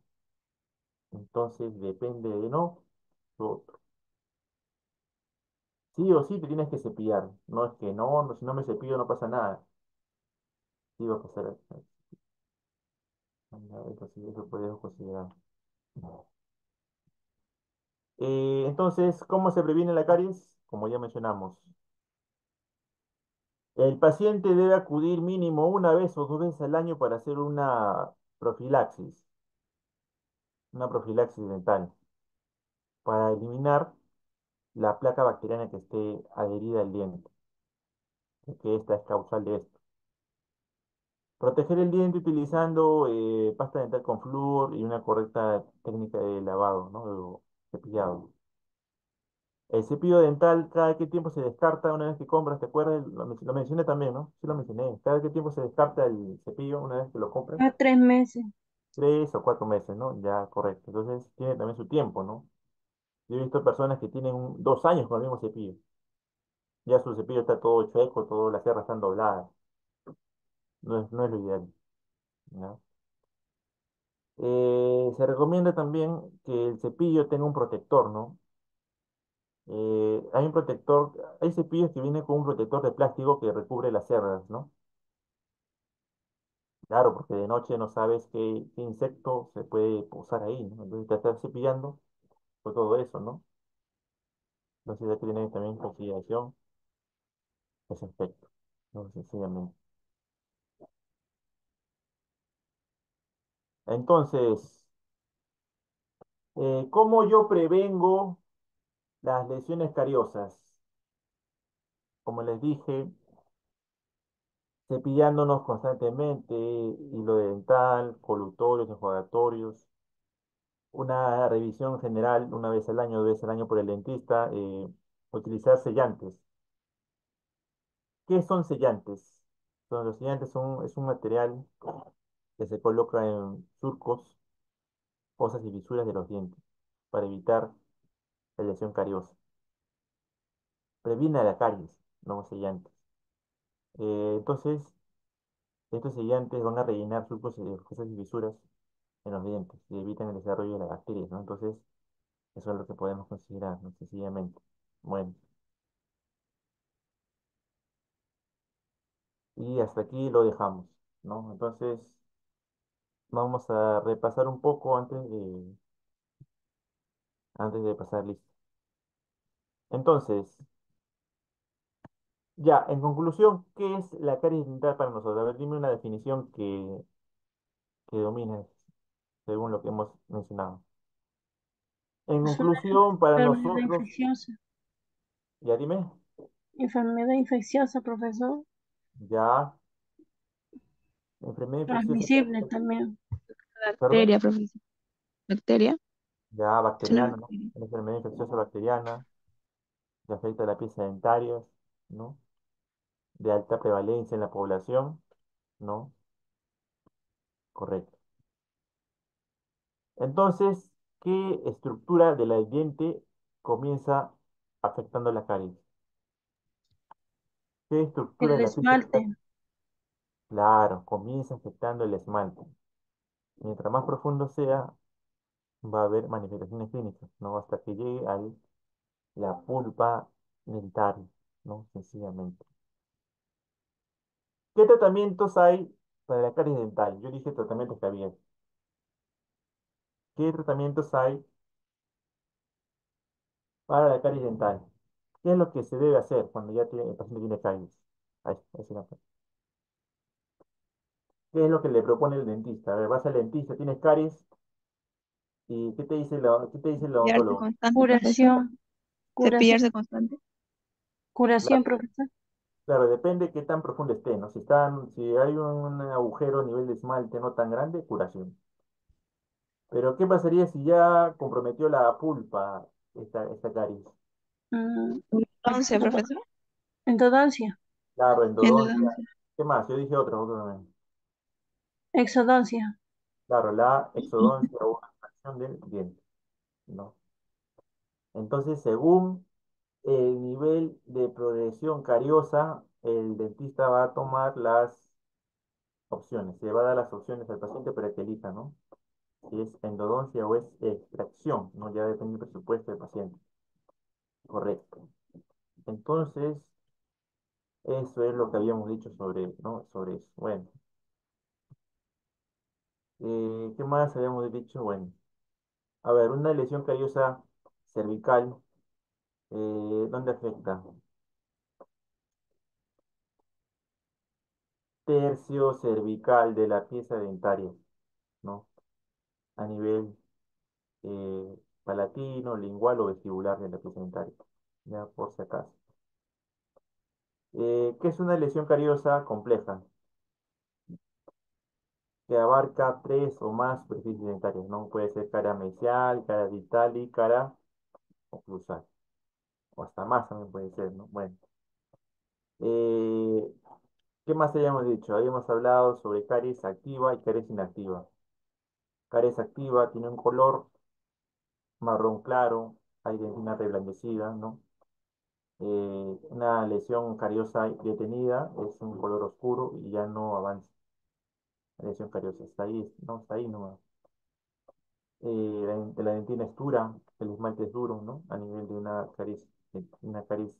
Entonces depende de no, lo- sí o sí te tienes que cepillar. No es que no, si no me cepillo no pasa nada. Sí va a pasar. Entonces eso podemos considerar. Entonces, ¿cómo se previene la caries? Como ya mencionamos, el paciente debe acudir mínimo una vez o dos veces al año para hacer una profilaxis dental, para eliminar la placa bacteriana que esté adherida al diente, que esta es causal de esto. Proteger el diente utilizando pasta dental con flúor y una correcta técnica de lavado, ¿no? O cepillado. El cepillo dental, ¿cada qué tiempo se descarta una vez que compras? ¿Te acuerdas? Lo mencioné también, ¿no? Sí lo mencioné. ¿Cada qué tiempo se descarta el cepillo una vez que lo compras? A 3 meses. 3 o 4 meses, ¿no? Ya, correcto. Entonces, tiene también su tiempo, ¿no? Yo he visto personas que tienen 2 años con el mismo cepillo. Ya su cepillo está todo chueco, todas las cerras están dobladas. No es lo ideal, ¿no? Se recomienda también que el cepillo tenga un protector, ¿no? Hay un protector, hay cepillos que vienen con un protector de plástico que recubre las cerdas, ¿no? Claro, porque de noche no sabes qué insecto se puede posar ahí, ¿no? Entonces te estás cepillando por todo eso, ¿no? Entonces hay que tener también en consideración ese aspecto, ¿no? Sencillamente. Entonces, ¿cómo yo prevengo las lesiones cariosas? Como les dije, cepillándonos constantemente, hilo dental, colutorios, enjuagatorios, una revisión general una vez al año, 2 veces al año por el dentista, utilizar sellantes. ¿Qué son sellantes? Los sellantes es un material que se coloca en surcos, fosas y fisuras de los dientes para evitar la lesión cariosa. Previene la caries, no sellantes. Entonces, estos sellantes van a rellenar surcos y fosas y fisuras en los dientes y evitan el desarrollo de las bacterias, ¿no? Entonces, eso es lo que podemos considerar, ¿no? Sencillamente. Bueno, y hasta aquí lo dejamos, ¿no? Entonces, vamos a repasar un poco antes de pasar lista. Entonces, ya, en conclusión, ¿qué es la caries dental para nosotros? A ver, dime una definición que domine según lo que hemos mencionado. En Es una conclusión, para enfermedad nosotros, infecciosa. ya dime, Enfermedad infecciosa, profesor. ya, enfermedad infecciosa, Transmisible también. perdón, Bacteria, profesor. Bacteria. ya Es una bacteriana, ¿no? bacteria. Una enfermedad infecciosa bacteriana que afecta a la pieza dentaria, ¿no? De alta prevalencia en la población, ¿no? Correcto. Entonces, ¿qué estructura de la diente comienza afectando la caries? ¿Qué estructura El de la pieza esmalte. Claro, comienza afectando el esmalte. Mientras más profundo sea, va a haber manifestaciones clínicas, ¿no? Hasta que llegue a la pulpa dentaria, ¿no? Sencillamente. ¿Qué tratamientos hay para la caries dental? Yo dije tratamientos que había. ¿Qué tratamientos hay para la caries dental? ¿Qué es lo que se debe hacer cuando ya el paciente tiene caries? Ahí sí, no. ¿Qué es lo que le propone el dentista? A ver, vas al dentista, tienes caries, ¿y qué te dice el Cepillarse odontólogo? constante, profesor. Curación, curación, Cepillarse constante. curación, Claro, profesor. claro, depende de qué tan profundo esté, ¿no? Si hay un agujero a nivel de esmalte no tan grande, curación. Pero, ¿qué pasaría si ya comprometió la pulpa esta caries? Mm, Entonces, profesor, endodoncia, Claro, endodoncia. endodoncia. ¿Qué más? Yo dije otro también. exodoncia. Claro, la exodoncia o extracción del diente, ¿no? Entonces, según el nivel de progresión cariosa, el dentista va a tomar las opciones, se le va a dar las opciones al paciente para que elija, ¿no? Si es endodoncia o es extracción, ¿no? Ya depende del presupuesto del paciente. Correcto. Entonces, eso es lo que habíamos dicho sobre, ¿no? Sobre eso. Bueno, ¿qué más habíamos dicho? Bueno, a ver, una lesión cariosa cervical, ¿dónde afecta? Tercio cervical de la pieza dentaria, ¿no? A nivel palatino, lingual o vestibular de la pieza dentaria, ya por si acaso. ¿Qué es una lesión cariosa compleja? Que abarca tres o más superficies dentarias, ¿no? Puede ser cara mesial, cara distal y cara oclusal, o hasta más también puede ser, ¿no? Bueno, eh, ¿qué más habíamos dicho? Habíamos hablado sobre caries activa y caries inactiva. Caries activa tiene un color marrón claro, hay dentina reblandecida, ¿no? Una lesión cariosa detenida es un color oscuro y ya no avanza. La lesión cariosa está ahí, no, está ahí nomás. La dentina es dura, el esmalte es duro, ¿no? A nivel de una caries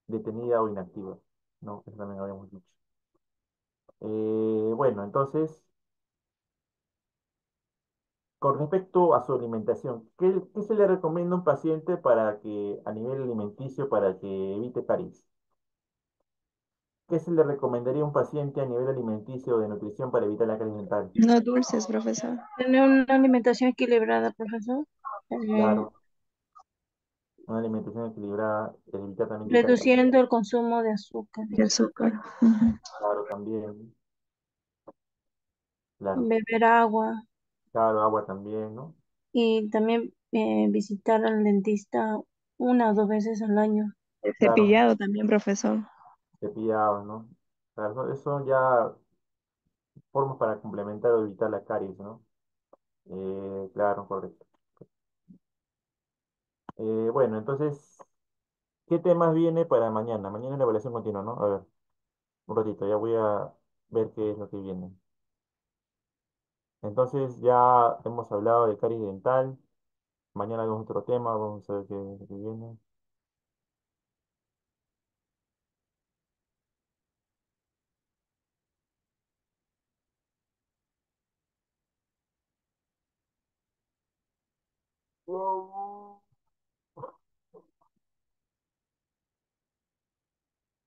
detenida o inactiva, ¿no? Eso también habíamos dicho. Bueno, entonces, con respecto a su alimentación, ¿qué se le recomienda a un paciente para que, a nivel alimenticio, para que evite caries? ¿Qué se le recomendaría a un paciente a nivel alimenticio o de nutrición para evitar la caries dental? No dulces, profesor. Tener una alimentación equilibrada, profesor. Eh, Claro, una alimentación equilibrada, evitar también que caiga. reduciendo el consumo de azúcar, De azúcar. Ujú. Claro, también, claro. beber agua Claro, agua también, ¿no? y también visitar al dentista una o dos veces al año. El Claro, cepillado también, profesor. cepillado, ¿no? Claro, eso ya formas para complementar o evitar la caries, ¿no? Claro, correcto. Bueno, entonces, ¿qué temas viene para mañana? Mañana es la evaluación continua, ¿no? A ver, un ratito, ya voy a ver qué es lo que viene. Entonces, ya hemos hablado de caries dental. Mañana vemos otro tema, vamos a ver qué viene.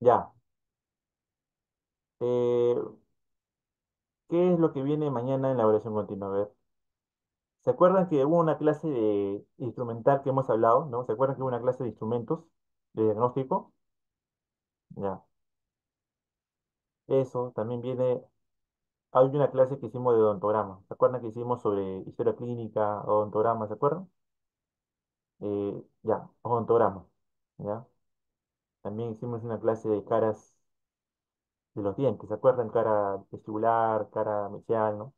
Ya. Eh, ¿Qué es lo que viene mañana en la evaluación continua? A ver. ¿Se acuerdan que hubo una clase de instrumental que hemos hablado, ¿no? ¿Se acuerdan que hubo una clase de instrumentos de diagnóstico? Ya. Eso también viene. Hay una clase que hicimos de odontograma. ¿Se acuerdan que hicimos sobre historia clínica, odontograma? ¿Se acuerdan? Ya, odontograma. ¿Ya? También hicimos una clase de caras de los dientes. ¿Se acuerdan? Cara vestibular, cara mesial, ¿no?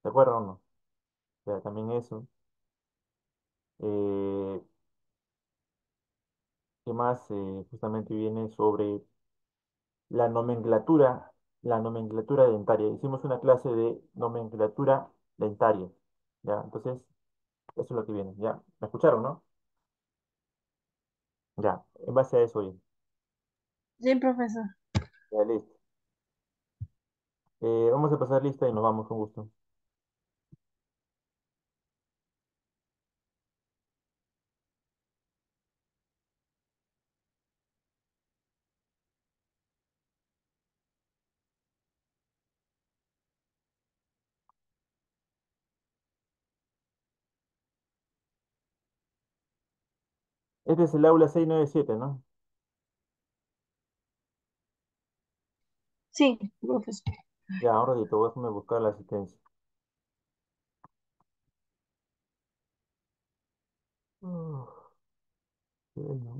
¿Se acuerdan o no? Ya, también eso. Eh, ¿Qué más? Justamente viene sobre la nomenclatura. la nomenclatura dentaria. Hicimos una clase de nomenclatura dentaria. ¿Ya? Entonces, eso es lo que viene. ¿Ya? ¿Me escucharon, no? Ya, en base a eso, bien. Sí, profesor. Ya, listo. Vamos a pasar lista y nos vamos con gusto. Este es el aula 697, ¿no? Sí, profesor. Ya, ahora déjame buscar la asistencia. Uf, qué bello.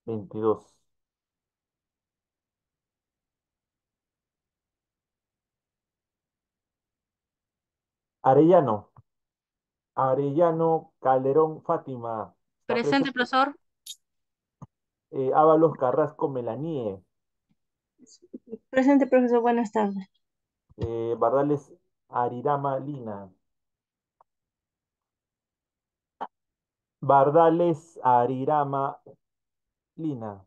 22. Arellano. Arellano Calderón Fátima. ¿Está Presente, presente? profesor. Ábalos Carrasco Melanie. Presente, profesor. Buenas tardes. Bardales Arirama Lina. Bardales Arirama Lina.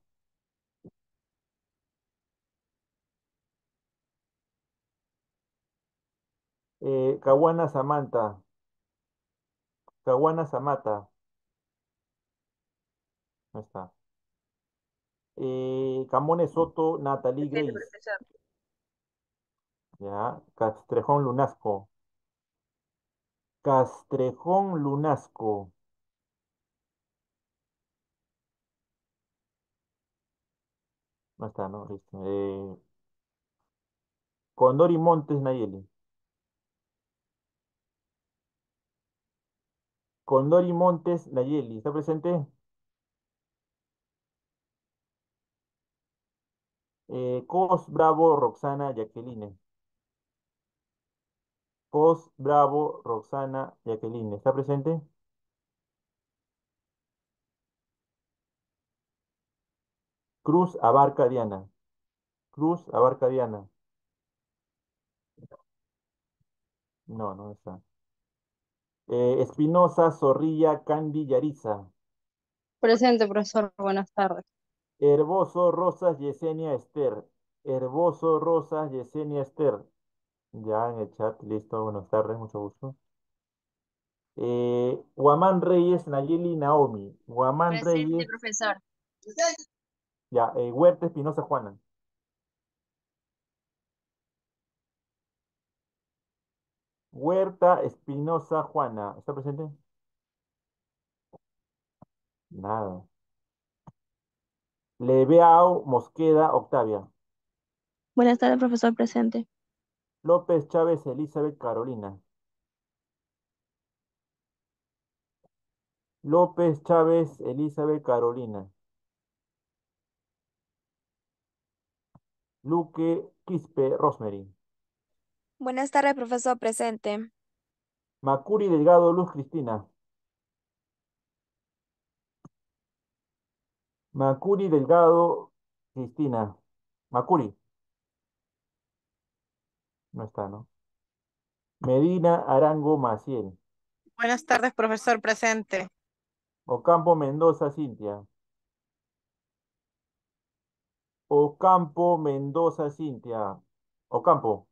Caguana Samantha. Caguana Samata. No está. Camone Soto Natalie Presente, Grace. profesor. Ya. Castrejón Lunasco. Castrejón Lunasco. No está, ¿no? Listo. Condori Montes Nayeli. Condori Montes Nayeli. ¿Está presente? Cos Bravo Roxana Jacqueline. Cos Bravo Roxana Jacqueline. ¿Está presente? Cruz Abarca Diana. Cruz Abarca Diana. No, no está. Espinosa Zorrilla Candy Yariza. Presente, profesor. Buenas tardes. Herboso Rosas Yesenia Esther. Herboso Rosas Yesenia Esther. Ya en el chat, listo. Buenas tardes, mucho gusto. Guamán Reyes Nayeli Naomi. Guamán Presente, Reyes. profesor. Ya, Huerta Espinosa Juana. Huerta Espinosa Juana. ¿Está presente? Nada. Lebeao Mosqueda Octavia. Buenas tardes, profesor presente. López Chávez Elizabeth Carolina. López Chávez Elizabeth Carolina. Luque Quispe Rosemary. Buenas tardes, profesor presente. Macuri Delgado Luz Cristina. Macuri Delgado Cristina. Macuri. No está, ¿no? Medina Arango Maciel. Buenas tardes, profesor presente. Ocampo Mendoza Cintia. Ocampo Mendoza Cintia. Ocampo.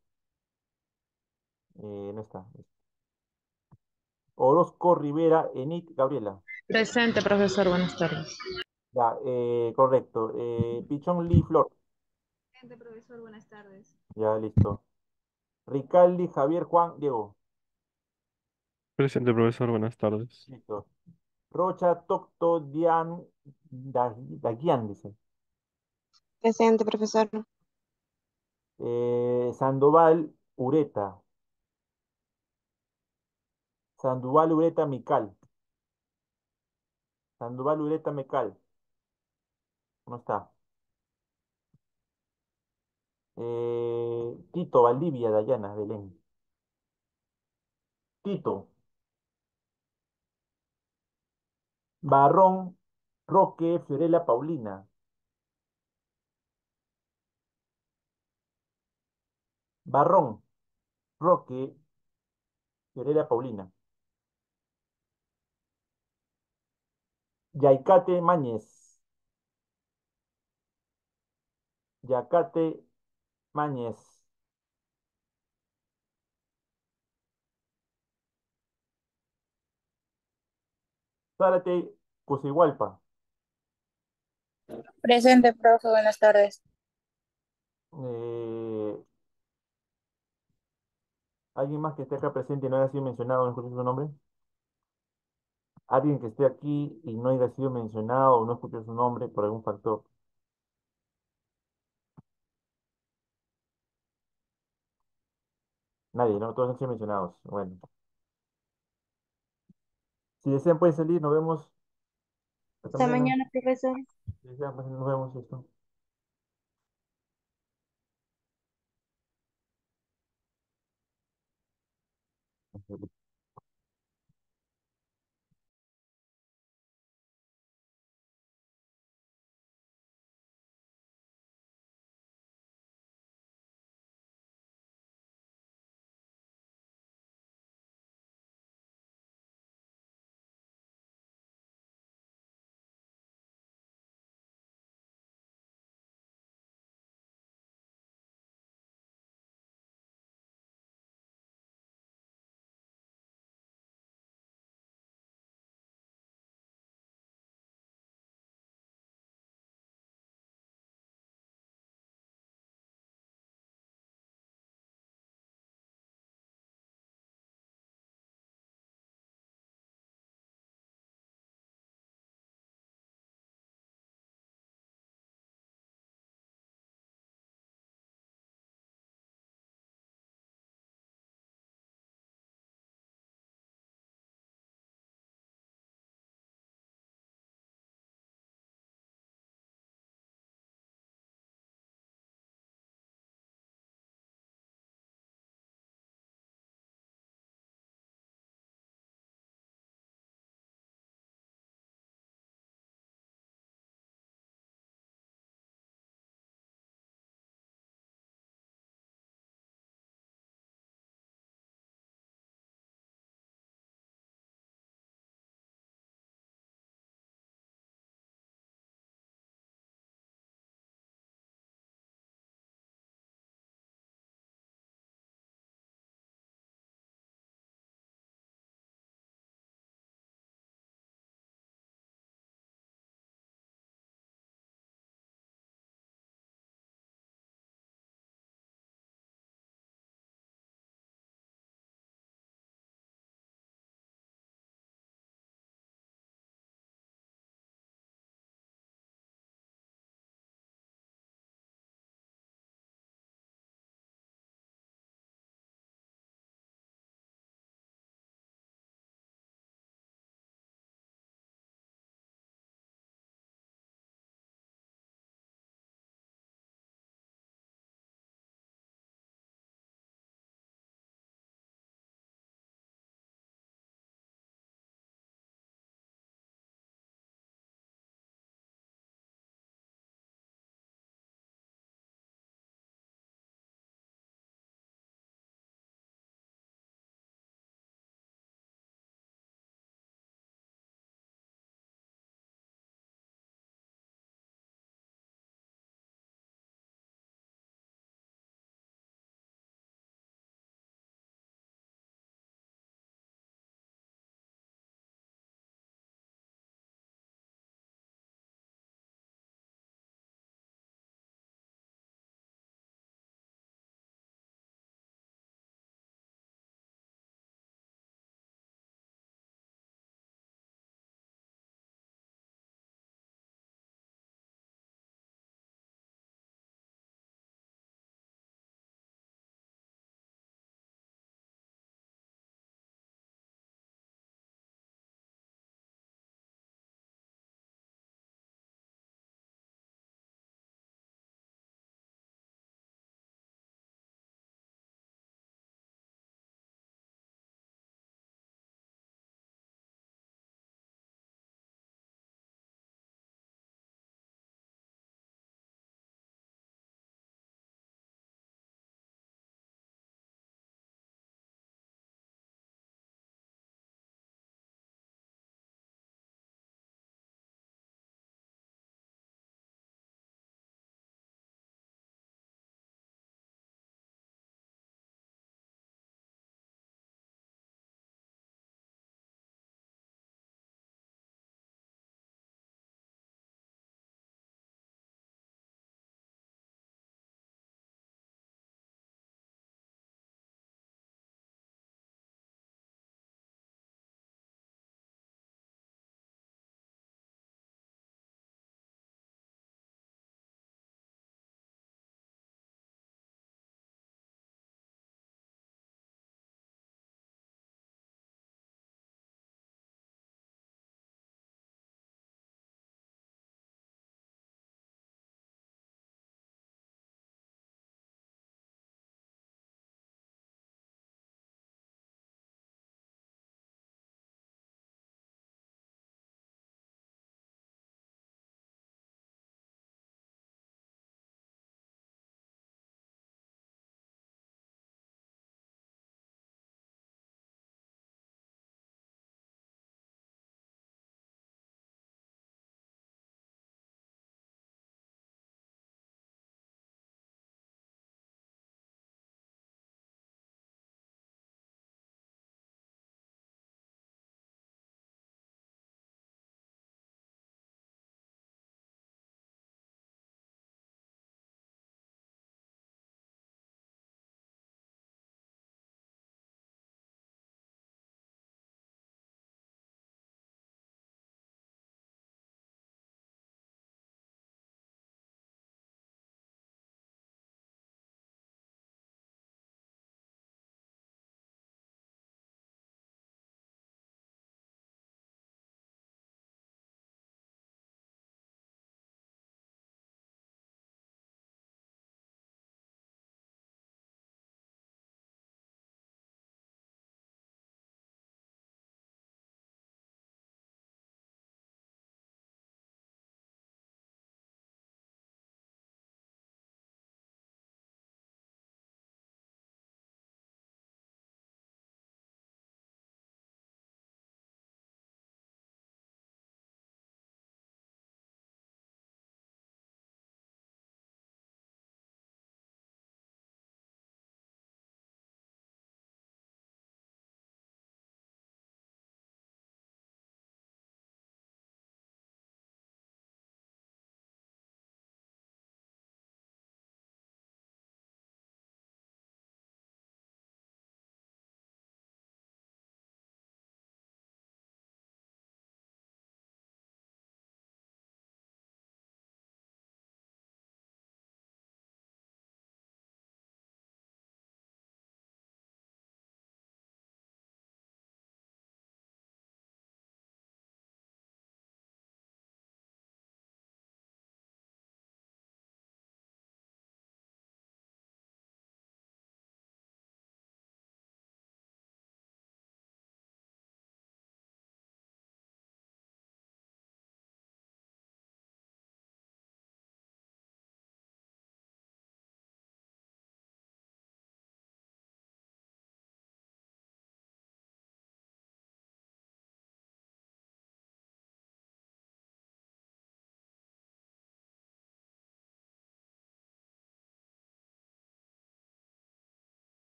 No está. Orozco Rivera Enid Gabriela. Presente, profesor. Buenas tardes. Ya, correcto. Pichón Lee Flor. Presente, profesor. Buenas tardes. Ya, listo. Ricaldi Javier Juan Diego. Presente, profesor, buenas tardes. Listo. Rocha Tocto Dian Daguian, dice. Presente, profesor. Sandoval Ureta. Sandoval Ureta Mical. Sandoval Ureta Mecal. No está. Tito Valdivia Dayana Belén. Tito. Barrón Roque Fiorella Paulina. Barrón, Roque Fiorella Paulina. Yaicate Mañez. Yacate Mañez. Zárate Cusigualpa. Presente, profe, buenas tardes. Eh, ¿Alguien más que esté acá presente y no haya sido mencionado, no escuché su nombre? ¿Alguien que esté aquí y no haya sido mencionado o no escuché su nombre por algún factor? Nadie, ¿no? Todos han sido mencionados. Bueno, si desean pueden salir, nos vemos hasta Hasta mañana. mañana, profesor. Si desean, pues, nos vemos esto.